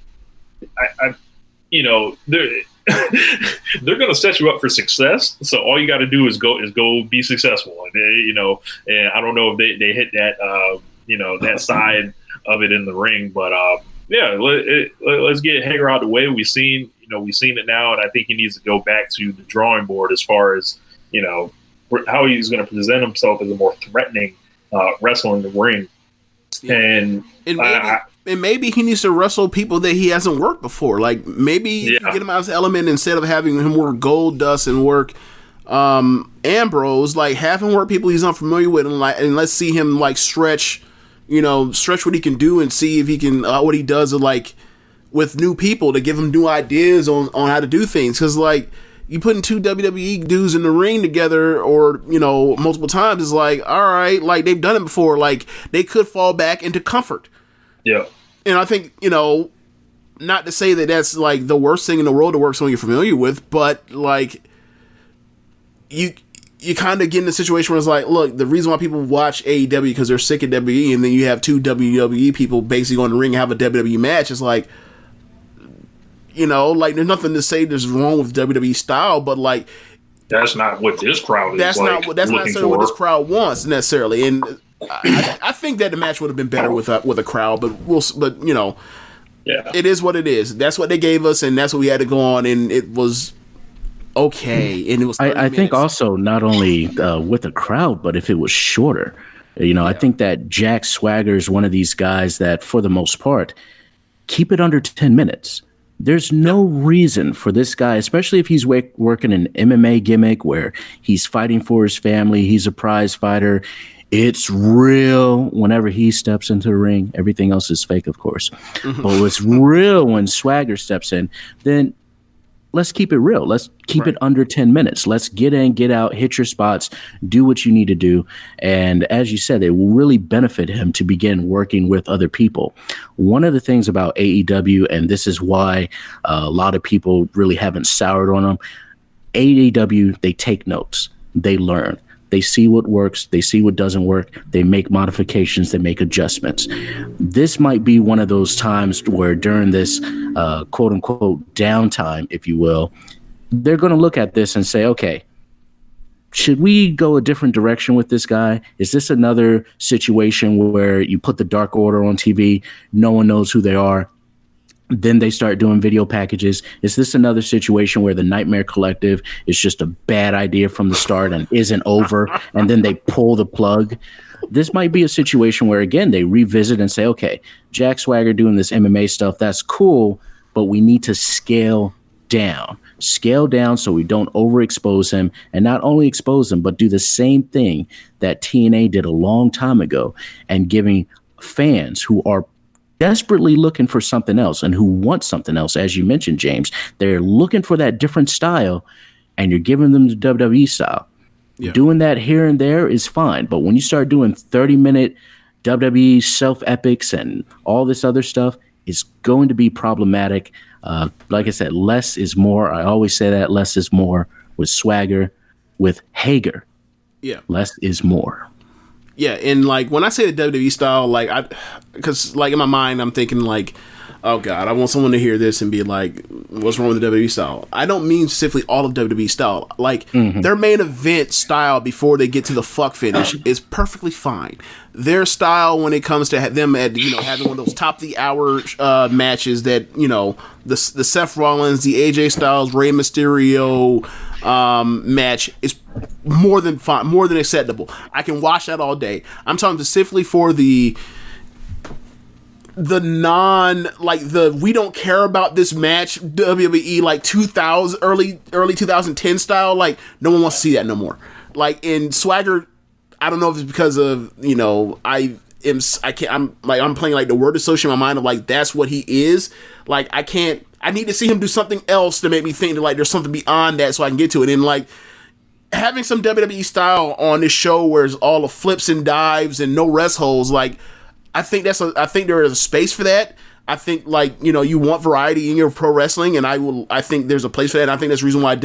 they're going to set you up for success. So all you got to do is go be successful. And and I don't know if they hit that, that side of it in the ring, but yeah, let's get Hager out of the way. We've seen it now, and I think he needs to go back to the drawing board as far as, how he's going to present himself as a more threatening wrestler in the ring. And
maybe he needs to wrestle people that he hasn't worked before. Like, maybe get him out of his element instead of having him work Goldust and work Ambrose. Like, have him work people he's unfamiliar with, and let's see him like stretch what he can do, and see if he can what he does with new people, to give him new ideas on how to do things. Because like, you putting two WWE dudes in the ring together, or multiple times, is like, all right, like they've done it before. Like, they could fall back into comfort.
Yeah.
And I think, not to say that that's like the worst thing in the world to work someone you're familiar with, but like, you kind of get in a situation where it's like, look, the reason why people watch AEW because they're sick of WWE, and then you have two WWE people basically on the ring and have a WWE match. It's like, like, there's nothing to say there's wrong with WWE style, but like,
that's not what this crowd is.
That's not necessarily what this crowd wants necessarily. And I think that the match would have been better with a crowd, but it is what it is. That's what they gave us, and that's what we had to go on, and it was okay. And it was.
I think also not only with a crowd, but if it was shorter. I think that Jack Swagger is one of these guys that, for the most part, keep it under 10 minutes. There's no reason for this guy, especially if he's working an MMA gimmick where he's fighting for his family, he's a prize fighter. It's real whenever he steps into the ring. Everything else is fake, of course. But it's real when Swagger steps in. Then let's keep it real. Let's keep it under 10 minutes. Let's get in, get out, hit your spots, do what you need to do. And as you said, it will really benefit him to begin working with other people. One of the things about AEW, and this is why a lot of people really haven't soured on them, AEW, they take notes. they learn. They see what works. They see what doesn't work. They make modifications. They make adjustments. This might be one of those times where during this quote unquote downtime, if you will, they're going to look at this and say, okay, should we go a different direction with this guy? Is this another situation where you put the Dark Order on TV, no one knows who they are, then they start doing video packages? Is this another situation where the Nightmare Collective is just a bad idea from the start and isn't over, and then they pull the plug? This might be a situation where, again, they revisit and say, okay, Jack Swagger doing this MMA stuff, that's cool, but we need to scale down so we don't overexpose him, and not only expose him, but do the same thing that TNA did a long time ago, and giving fans who are desperately looking for something else and who want something else, as you mentioned, James, they're looking for that different style, and you're giving them the WWE style. Yeah. Doing that here and there is fine, but when you start doing 30-minute WWE self-epics and all this other stuff, it's going to be problematic. Like I said, less is more. I always say that less is more with Swagger, with Hager.
Yeah,
less is more.
Yeah, and like when I say the WWE style, like because like in my mind I'm thinking like, oh god, I want someone to hear this and be like, what's wrong with the WWE style? I don't mean specifically all of WWE style. Like their main event style before they get to the fuck finish is perfectly fine. Their style when it comes to them at having one of those top of the hour matches that the Seth Rollins, the AJ Styles, Rey Mysterio match is more than fine, more than acceptable. I can watch that all day. I'm talking specifically for the non, like the we don't care about this match WWE like 2000 early 2010 style. Like no one wants to see that no more. Like in Swagger, I don't know if it's because of I'm playing like the word association in my mind of like that's what he is. Like I need to see him do something else to make me think that like there's something beyond that so I can get to it. And like having some WWE style on this show where it's all the flips and dives and no rest holds, like I think there is a space for that. I think like you want variety in your pro wrestling, and I think there's a place for that. And I think that's the reason why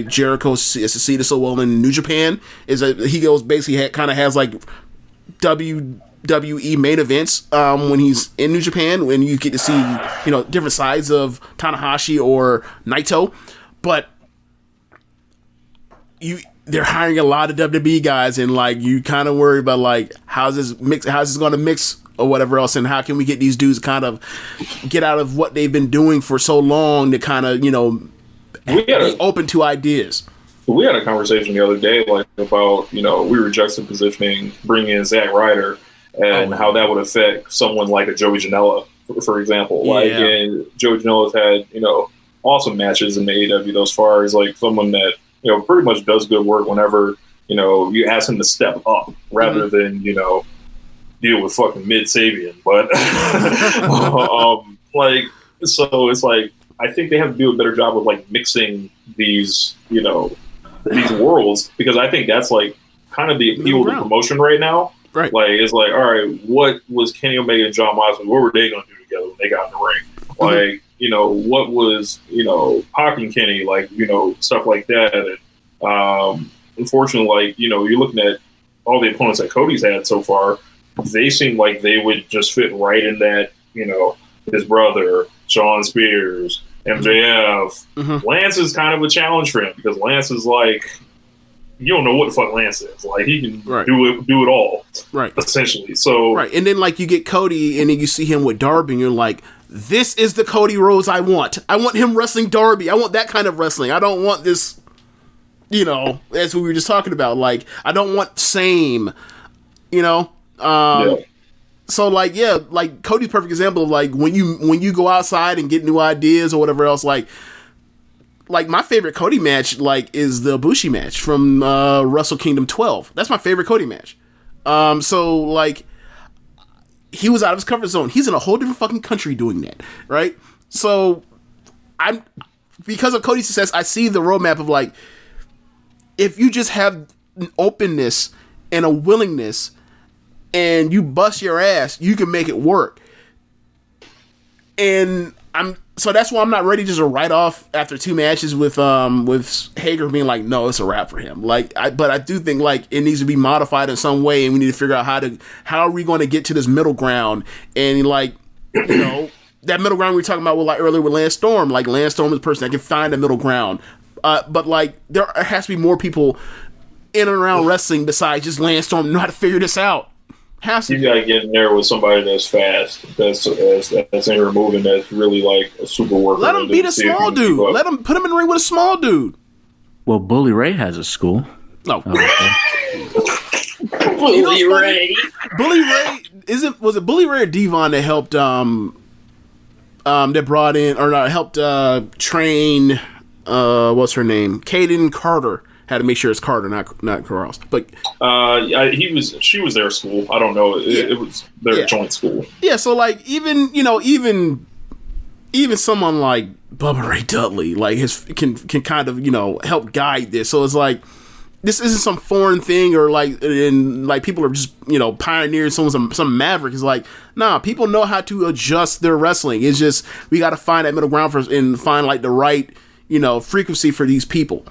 Jericho succeeded so well in New Japan is that he goes basically kind of has like WWE main events when he's in New Japan, when you get to see different sides of Tanahashi or Naito, but they're hiring a lot of WWE guys, and like you kind of worry about like how's this going to mix or whatever else, and how can we get these dudes kind of get out of what they've been doing for so long to kind of be open to ideas.
We had a conversation the other day like about we were juxtapositioning bringing in Zack Ryder and how that would affect someone like a Joey Janela, for example. Yeah. Like, and Joey Janela's had awesome matches in the AEW thus far. He's like someone that pretty much does good work whenever you ask him to step up rather than deal with fucking mid Sabian. But so it's like I think they have to do a better job of like mixing these these worlds, because I think that's like kind of the appeal of the promotion right now.
Right.
Like it's like, all right, what was Kenny Omega and John Moxley? What were they going to do together when they got in the ring? Like what was Pac and Kenny, like stuff like that. And unfortunately, like you're looking at all the opponents that Cody's had so far. They seem like they would just fit right in that, his brother, Shawn Spears, MJF. Lance is kind of a challenge for him because Lance is like, you don't know what the fuck Lance is. Like he can do it all, right? Essentially, so
right. And then like you get Cody, and then you see him with Darby, and you're like, this is the Cody Rhodes I want. I want him wrestling Darby. I want that kind of wrestling. I don't want this, as we were just talking about. Like I don't want same, So like like Cody's a perfect example of like when you go outside and get new ideas or whatever else, like my favorite Cody match like is the Ibushi match from Wrestle Kingdom 12. That's my favorite Cody match. So like he was out of his comfort zone. He's in a whole different fucking country doing that, right? So because of Cody's success, I see the roadmap of like if you just have an openness and a willingness and you bust your ass, you can make it work. And So that's why I'm not ready just to write off after 2 matches with Hager being like, no, it's a wrap for him. But I do think like it needs to be modified in some way, and we need to figure out how are we going to get to this middle ground, and like, you know, that middle ground we were talking about with like earlier with Lance Storm. Like Lance Storm is the person that can find a middle ground. But like there has to be more people in and around wrestling besides just Lance Storm know how to figure this out.
You gotta get in there with somebody that's fast, that's in her moving, that's really like a super worker.
Let him beat a small dude. Let him put him in the ring with a small dude.
Well, Bully Ray has a school.
No.
Bully Ray.
Bully Ray was it Bully Ray or Devon that helped that brought in or not helped train what's her name? Kaden Carter. Had to make sure it's Carter, not Carlos. But
she was their school. I don't know. It was their joint school.
Yeah, so like even someone like Bubba Ray Dudley, like can kind of, you know, help guide this. So it's like this isn't some foreign thing or like people are just, you know, pioneering some maverick. It's like, nah, people know how to adjust their wrestling. It's just we got to find that middle ground first and find like the right, you know, frequency for these people.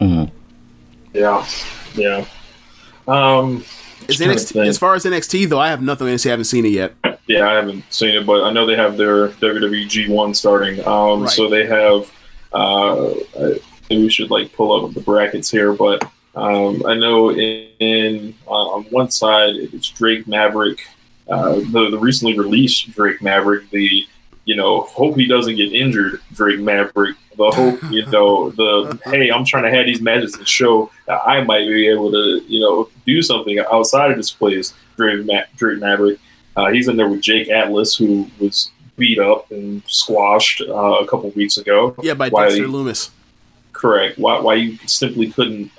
Mm-hmm.
Yeah.
As far as NXT though, I have nothing on NXT. I haven't seen it yet.
Yeah, I haven't seen it, but I know they have their WWE G1 starting.
Right.
So they have. Maybe we should like pull up the brackets here, but I know on one side it's Drake Maverick, the recently released Drake Maverick, the, you know, hope he doesn't get injured Drake Maverick. The hope, you know, hey, I'm trying to have these matches to show that I might be able to, you know, do something outside of this place. Drake Maverick. He's in there with Jake Atlas, who was beat up and squashed a couple weeks ago.
Yeah, by Dexter Loomis.
Correct. Why you simply couldn't,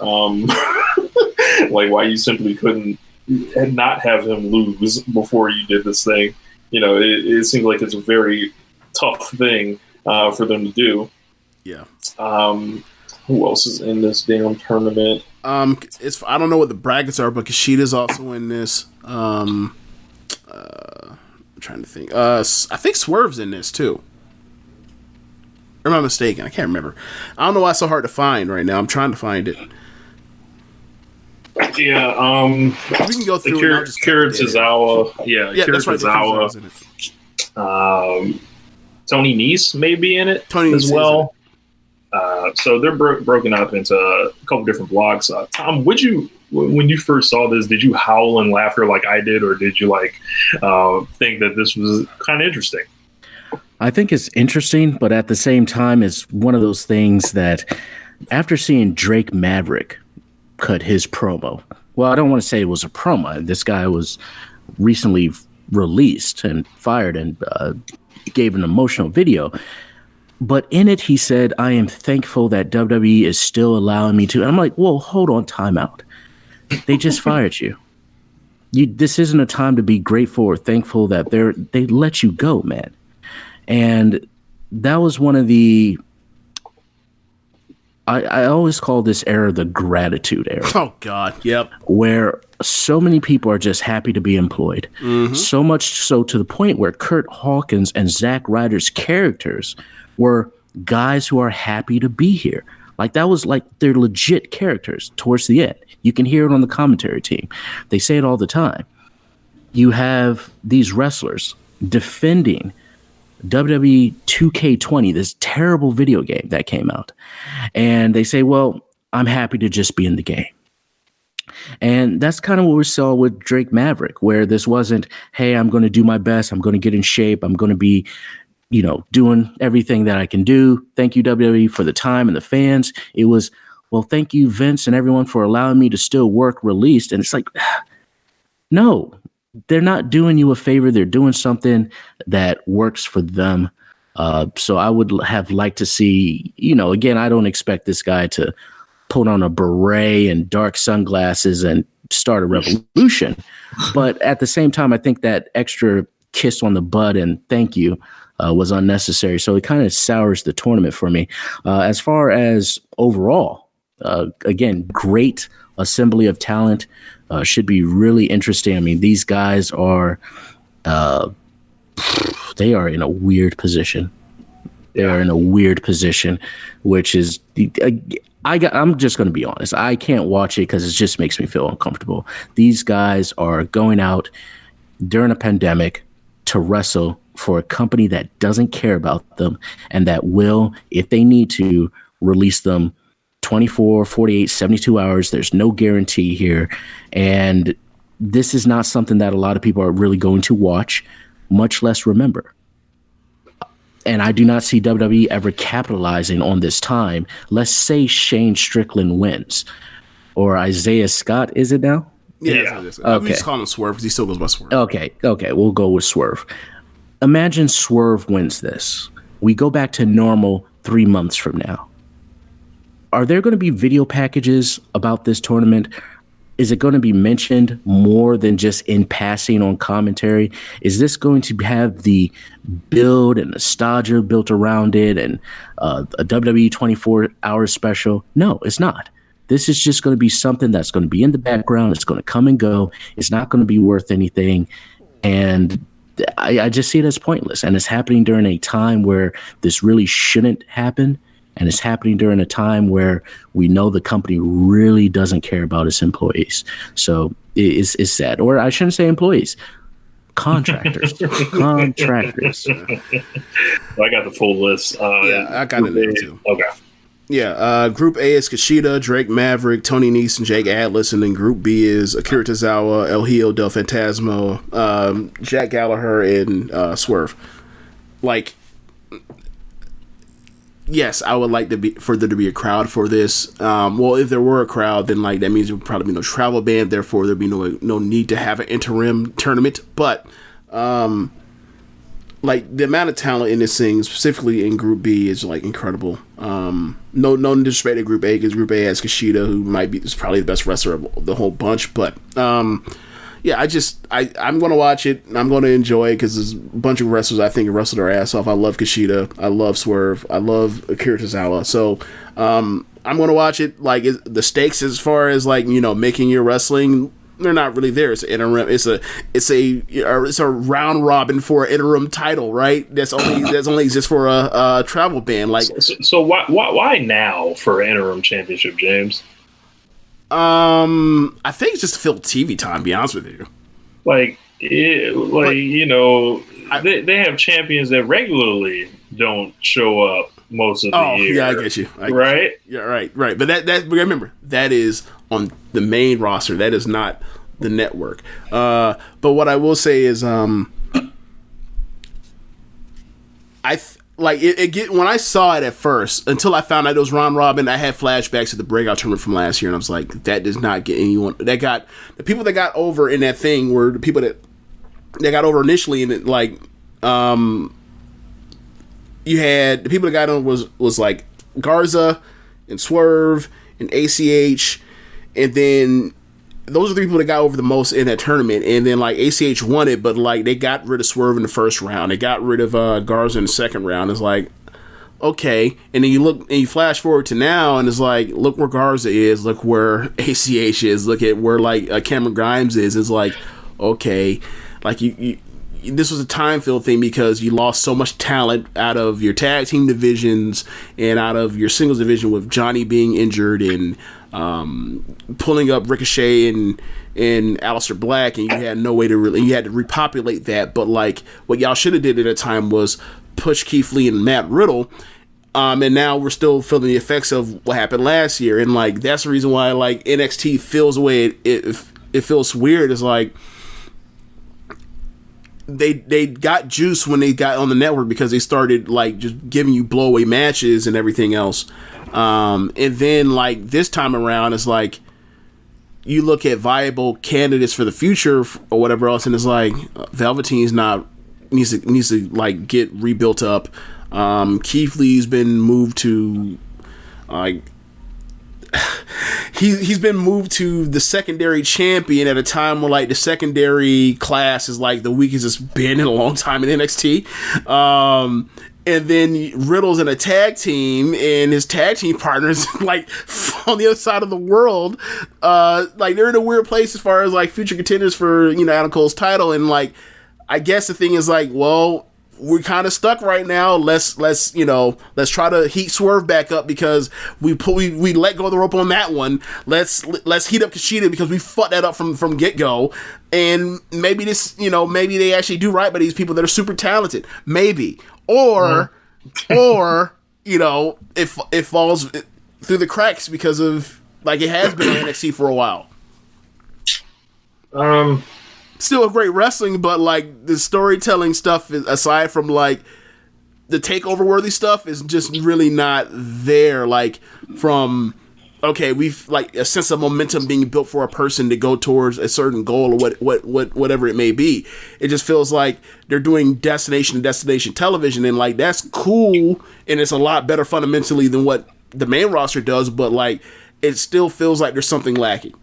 why you simply couldn't not have him lose before you did this thing. You know, it seems like it's a very tough thing for them to do.
Yeah.
Who else is in this damn tournament?
I don't know what the brackets are, but Kushida's also in this. I'm trying to think. I think Swerve's in this too. Or am I mistaken? I can't remember. I don't know why it's so hard to find right now. I'm trying to find it.
Yeah.
We can go through
Kira Tozawa. Yeah, Kira
that's right.
Tozawa. Tony Nese may be in it as well. So they're broken up into a couple different blocks. Tom, when you first saw this, did you howl in laughter like I did, or did you think that this was kind of interesting?
I think it's interesting, but at the same time, it's one of those things that after seeing Drake Maverick cut his promo, well, I don't want to say it was a promo. This guy was recently released and fired and gave an emotional video. But in it, he said, I am thankful that WWE is still allowing me to. And I'm like, whoa, hold on, time out. They just fired you. This isn't a time to be grateful or thankful that they let you go, man. And that was one of the, I always call this era the gratitude era.
Oh, God. Yep.
Where so many people are just happy to be employed. Mm-hmm. So much so to the point where Kurt Hawkins and Zack Ryder's characters were guys who are happy to be here. Like that was like they're legit characters towards the end. You can hear it on the commentary team. They say it all the time. You have these wrestlers defending WWE 2K20, this terrible video game that came out. And they say, well, I'm happy to just be in the game. And that's kind of what we saw with Drake Maverick, where this wasn't, hey, I'm going to do my best. I'm going to get in shape. I'm going to be, doing everything that I can do. Thank you, WWE, for the time and the fans. It was, well, thank you, Vince and everyone, for allowing me to still work released. And it's like, no, they're not doing you a favor. They're doing something that works for them. So I would have liked to see, again, I don't expect this guy to put on a beret and dark sunglasses and start a revolution. But at the same time, I think that extra kiss on the butt and thank you was unnecessary. So it kind of sours the tournament for me. As far as overall, again, great assembly of talent. Should be really interesting. I mean, these guys are they are in a weird position. They are in a weird position, which is, I'm just going to be honest. I can't watch it because it just makes me feel uncomfortable. These guys are going out during a pandemic to wrestle for a company that doesn't care about them and that will, if they need to, release them 24, 48, 72 hours. There's no guarantee here. And this is not something that a lot of people are really going to watch, much less remember. And I do not see WWE ever capitalizing on this time. Let's say Shane Strickland wins. Or Isaiah Scott, is it now?
Yeah. Okay. We just call him Swerve because he still goes by Swerve.
Okay, we'll go with Swerve. Imagine Swerve wins this. We go back to normal 3 months from now. Are there going to be video packages about this tournament? Is it going to be mentioned more than just in passing on commentary? Is this going to have the build and nostalgia built around it and a WWE 24-hour special? No, it's not. This is just going to be something that's going to be in the background. It's going to come and go. It's not going to be worth anything. And I just see it as pointless. And it's happening during a time where this really shouldn't happen. And it's happening during a time where we know the company really doesn't care about its employees. So it's sad. Or I shouldn't say employees. Contractors. Contractors.
I got the full list.
I got it there too.
Okay.
Yeah, Group A is Kushida, Drake Maverick, Tony Nese, and Jake Atlas, and then Group B is Akira Tozawa, El Hijo del Fantasma, Jack Gallagher, and Swerve. Like, yes, I would like for there to be a crowd for this. Well, if there were a crowd, then like that means there would probably be no travel ban. Therefore, there'd be no need to have an interim tournament. But like the amount of talent in this thing, specifically in Group B, is like incredible. No disrespect to Group A, because Group A has Kushida, who is probably the best wrestler of the whole bunch. But yeah, I'm going to watch it. And I'm going to enjoy it because there's a bunch of wrestlers I think wrestled their ass off. I love Kushida. I love Swerve. I love Akira Tozawa. So I'm going to watch it. Like the stakes as far as like, you know, making your wrestling, they're not really there. It's an interim. It's a round robin for an interim title, right? That's only exists for a travel ban. Like,
so why now for an interim championship, James?
I think it's just to fill TV time. To be honest with you,
you know, they have champions that regularly don't show up most of the year.
Yeah, I get you.
Right?
Yeah, right. But that remember, that is on the main roster. That is not the network. But what I will say is, when I saw it at first, until I found out it was round robin, I had flashbacks to the breakout tournament from last year, and I was like, that does not get anyone. The people that got over in that thing were the people that got over initially, and it, like, you had the people that got on was like Garza and Swerve and ACH, and then those are the people that got over the most in that tournament. And then like ACH won it, but like they got rid of Swerve in the first round. They got rid of Garza in the second round. It's like, okay. And then you look and you flash forward to now, and it's like, look where Garza is, look where ACH is, look at where like Cameron Grimes is. It's like, okay, like you this was a time filled thing because you lost so much talent out of your tag team divisions and out of your singles division with Johnny being injured and pulling up Ricochet and Aleister Black, and you had no way to you had to repopulate that. But like what y'all should have did at the time was push Keith Lee and Matt Riddle, and now we're still feeling the effects of what happened last year, and like that's the reason why like NXT feels the way it feels weird. Is like they got juice when they got on the network because they started like just giving you blowaway matches and everything else. And then like this time around, it's like you look at viable candidates for the future or whatever else, and it's like Velveteen's needs to like get rebuilt up. Keith Lee's been moved to like he's been moved to the secondary champion at a time where like the secondary class is like the weakest it's been in a long time in NXT. And then Riddle's in a tag team, and his tag team partners like on the other side of the world. Like they're in a weird place as far as like future contenders for, you know, Adam Cole's title. And like I guess the thing is like, well, we're kind of stuck right now. Let's try to heat Swerve back up because we let go of the rope on that one. Let's heat up Kushida because we fucked that up from get go. And maybe this, maybe they actually do right by these people that are super talented. Maybe, or it falls through the cracks because of like it has been on NXT for a while. Still a great wrestling, but like the storytelling stuff, aside from like the takeover worthy stuff, is just really not there. Like from we've like a sense of momentum being built for a person to go towards a certain goal or whatever it may be. It just feels like they're doing destination television, and like that's cool, and it's a lot better fundamentally than what the main roster does. But like it still feels like there's something lacking.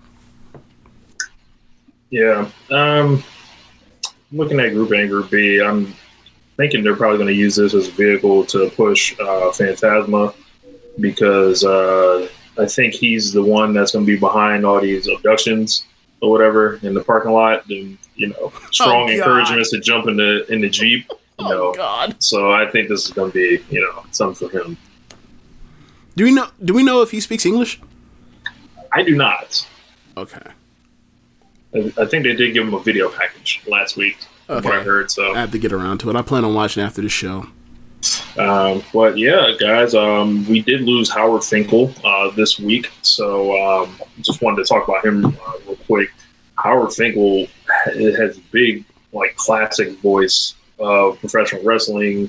Yeah. Looking at Group A and Group B, I'm thinking they're probably going to use this as a vehicle to push Phantasma because I think he's the one that's going to be behind all these abductions or whatever in the parking lot. And, strong encouragements to jump in the Jeep.
God.
So I think this is going to be, something for him.
Do we know if he speaks English?
I do not.
Okay.
I think they did give him a video package last week. Okay. What I heard, so
I have to get around to it. I plan on watching after the show.
But yeah, guys, we did lose Howard Finkle this week, so just wanted to talk about him real quick. Howard Finkle has a big, like, classic voice of professional wrestling.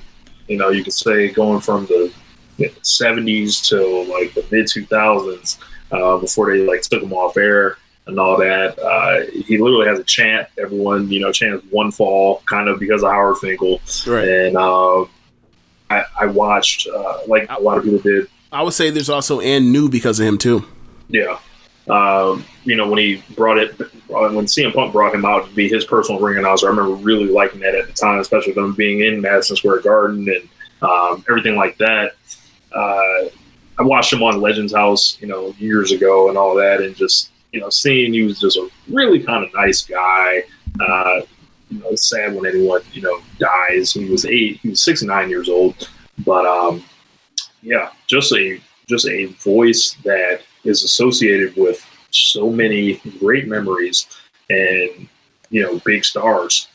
You could say going from the 70s to like the mid 2000s before they like took him off air. And all that. He literally has a chant. Everyone, chants one fall, kind of because of Howard Finkle.
Right.
And I watched, like a lot of people did.
I would say there's also and new because of him too.
Yeah. When he when CM Punk brought him out to be his personal ring announcer, I remember really liking that at the time, especially them being in Madison Square Garden and everything like that. I watched him on Legends House, years ago and all that, and just. Seeing he was just a really kind of nice guy. It's sad when anyone, dies. He was 69 years old, but just a voice that is associated with so many great memories and, big stars.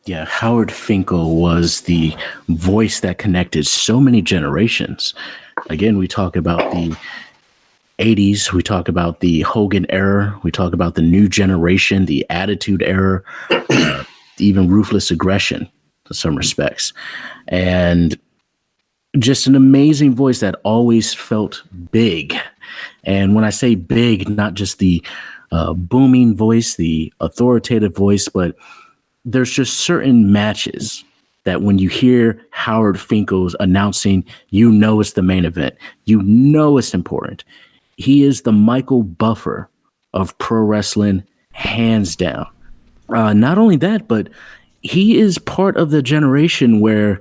Yeah, Howard Finkle was the voice that connected so many generations. Again, we talk about the 80s, we talk about the Hogan era, we talk about the new generation, the Attitude era, even Ruthless Aggression in some respects. And just an amazing voice that always felt big. And when I say big, not just the booming voice, the authoritative voice, but there's just certain matches that when you hear Howard Finkle's announcing, it's the main event. It's important. He is the Michael Buffer of pro wrestling, hands down. Not only that, but he is part of the generation where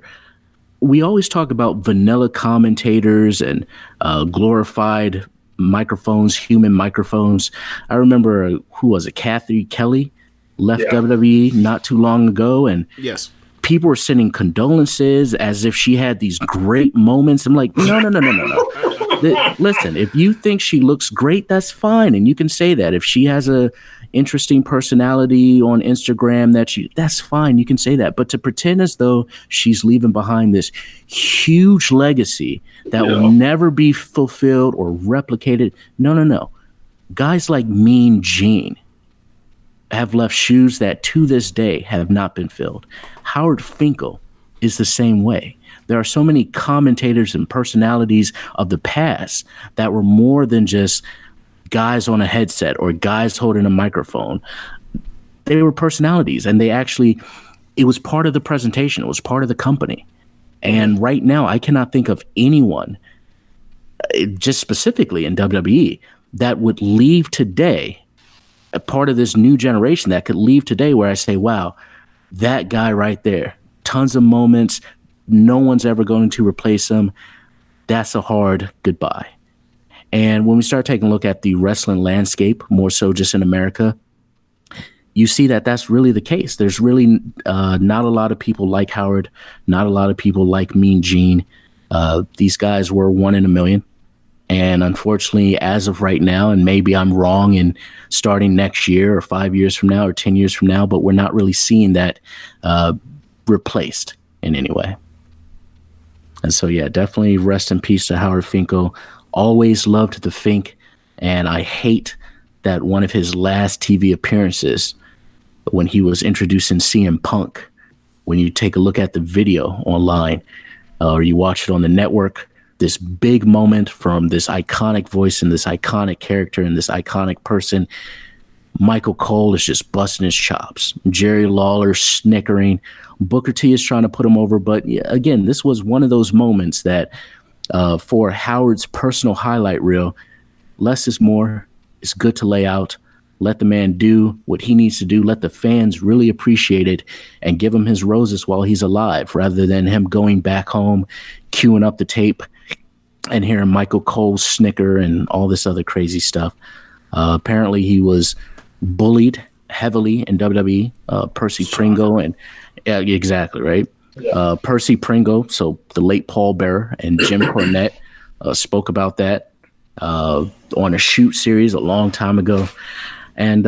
we always talk about vanilla commentators and glorified microphones, human microphones. I remember, Kathy Kelly left WWE not too long ago, and
yes,
people were sending condolences as if she had these great moments. I'm like, no. Listen, if you think she looks great, that's fine, and you can say that. If she has a interesting personality on Instagram, that's fine. You can say that. But to pretend as though she's leaving behind this huge legacy that will never be fulfilled or replicated, no. Guys like Mean Gene have left shoes that to this day have not been filled. Howard Finkle is the same way. There are so many commentators and personalities of the past that were more than just guys on a headset or guys holding a microphone. They were personalities, and it was part of the presentation. It was part of the company. And right now, I cannot think of anyone, just specifically in WWE, that would leave today, a part of this new generation that could leave today where I say, wow, that guy right there, tons of moments, no one's ever going to replace him. That's a hard goodbye. And when we start taking a look at the wrestling landscape, more so just in America, you see that that's really the case. There's really not a lot of people like Howard, not a lot of people like Mean Gene. These guys were one in a million. And unfortunately, as of right now, and maybe I'm wrong in starting next year or 5 years from now or 10 years from now, but we're not really seeing that replaced in any way. And so, yeah, definitely rest in peace to Howard Finkel. Always loved the Fink, and I hate that one of his last TV appearances, when he was introducing CM Punk, when you take a look at the video online or you watch it on the network, this big moment from this iconic voice and this iconic character and this iconic person, Michael Cole is just busting his chops. Jerry Lawler snickering. Booker T is trying to put him over. But yeah, again, this was one of those moments that for Howard's personal highlight reel, less is more. It's good to lay out. Let the man do what he needs to do. Let the fans really appreciate it and give him his roses while he's alive, rather than him going back home, queuing up the tape and hearing Michael Cole snicker and all this other crazy stuff. Apparently he was bullied heavily in WWE. Percy Pringle and exactly right. Yeah. Percy Pringle, so the late Paul Bearer, and Jim Cornette spoke about that on a shoot series a long time ago. And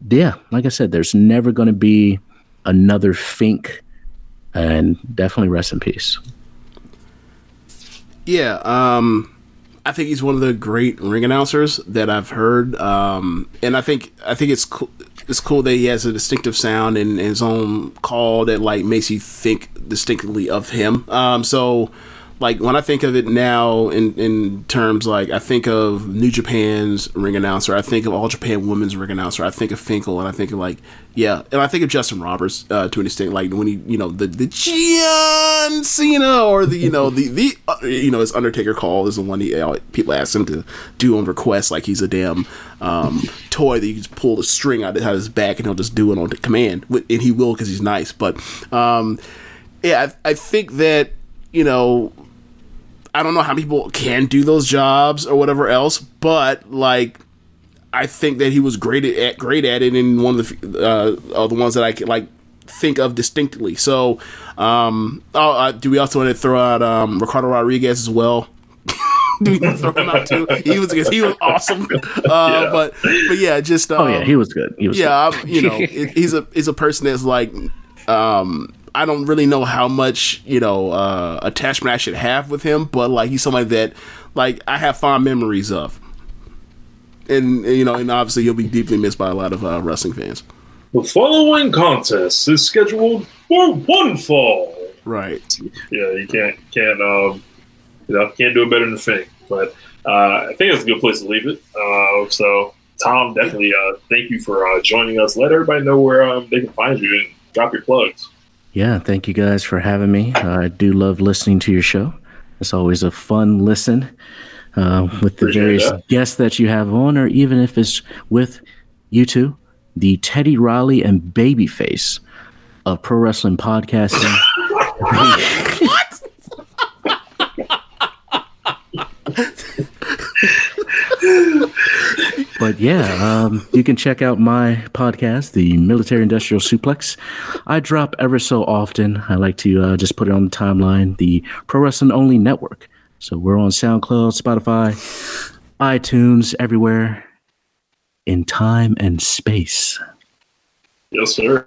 yeah, like I said, there's never going to be another Fink, and definitely rest in peace.
Yeah, I think he's one of the great ring announcers that I've heard, and I think it's cool. It's cool that he has a distinctive sound and his own call that like makes you think distinctly of him. So like when I think of it now in terms like I think of New Japan's ring announcer, I think of All Japan Women's ring announcer, I think of Finkle, and I think of like and I think of Justin Roberts to an extent, like when he the John Cena or the his Undertaker call is the one people ask him to do on request, like he's a damn toy that you just pull the string out of his back and he'll just do it on command, and he will because he's nice. But I think that I don't know how people can do those jobs or whatever else, but like I think that he was great at it, in one of the ones that I can like think of distinctly. So, do we also want to throw out Ricardo Rodriguez as well? Do we want to throw him out too? He was awesome. But yeah, just
he was good. He was good.
He's a person that's like I don't really know how much attachment I should have with him, but like he's somebody that like I have fond memories of. And and obviously he'll be deeply missed by a lot of wrestling fans.
The following contest is scheduled for one fall.
Right.
Yeah, you can't do it better than Fink. But I think it's a good place to leave it. So Tom, definitely thank you for joining us. Let everybody know where they can find you and drop your plugs.
Yeah, thank you guys for having me. I do love listening to your show. It's always a fun listen. With the various guests that you have on, or even if it's with you two, the Teddy Riley and Babyface of pro wrestling podcasting.
What?
But yeah, you can check out my podcast, the Military Industrial Suplex. I drop ever so often. I like to just put it on the timeline, the Pro Wrestling Only Network. So we're on SoundCloud, Spotify, iTunes, everywhere, in time and space.
Yes, sir.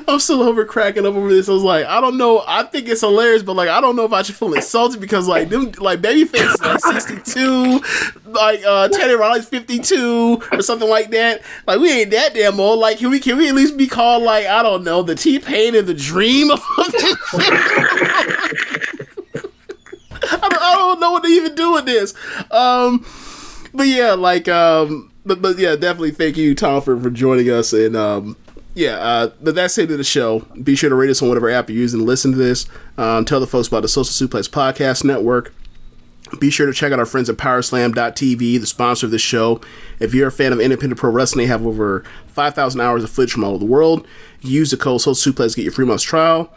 I'm still over cracking up over this. I was like, I don't know. I think it's hilarious, but like, I don't know if I should feel insulted because like them, like Babyface is like 62, like Teddy Riley's 52 or something like that. Like we ain't that damn old. Like can we at least be called like I don't know, the T-Pain and the Dream of I don't know what to even do with this. But yeah, like but yeah, definitely thank you, Tom, for joining us. And but that's it to the show. Be sure to rate us on whatever app you're using to listen to this. Tell the folks about the Social Suplex Podcast Network. Be sure to check out our friends at Powerslam.tv, the sponsor of this show. If you're a fan of independent pro wrestling, they have over 5,000 hours of footage from all over the world. Use the code Social Suplex to get your free month's trial.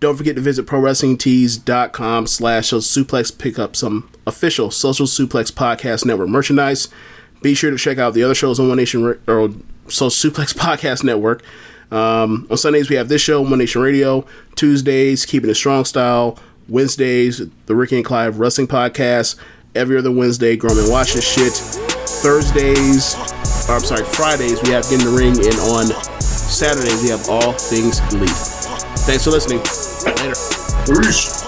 Don't forget to visit ProWrestlingTees.com/SocialSuplex. Pick up some official Social Suplex Podcast Network merchandise. Be sure to check out the other shows on One Nation Social Suplex Podcast Network. On Sundays, we have this show, One Nation Radio. Tuesdays, Keepin It Strong Style. Wednesdays, the Ricky and Clive Wrestling Podcast. Every other Wednesday, Grown Men Watch This Shit. Fridays, we have Get in the Ring. And on Saturdays, we have All Things Elite. Thanks for listening. Later.
Peace.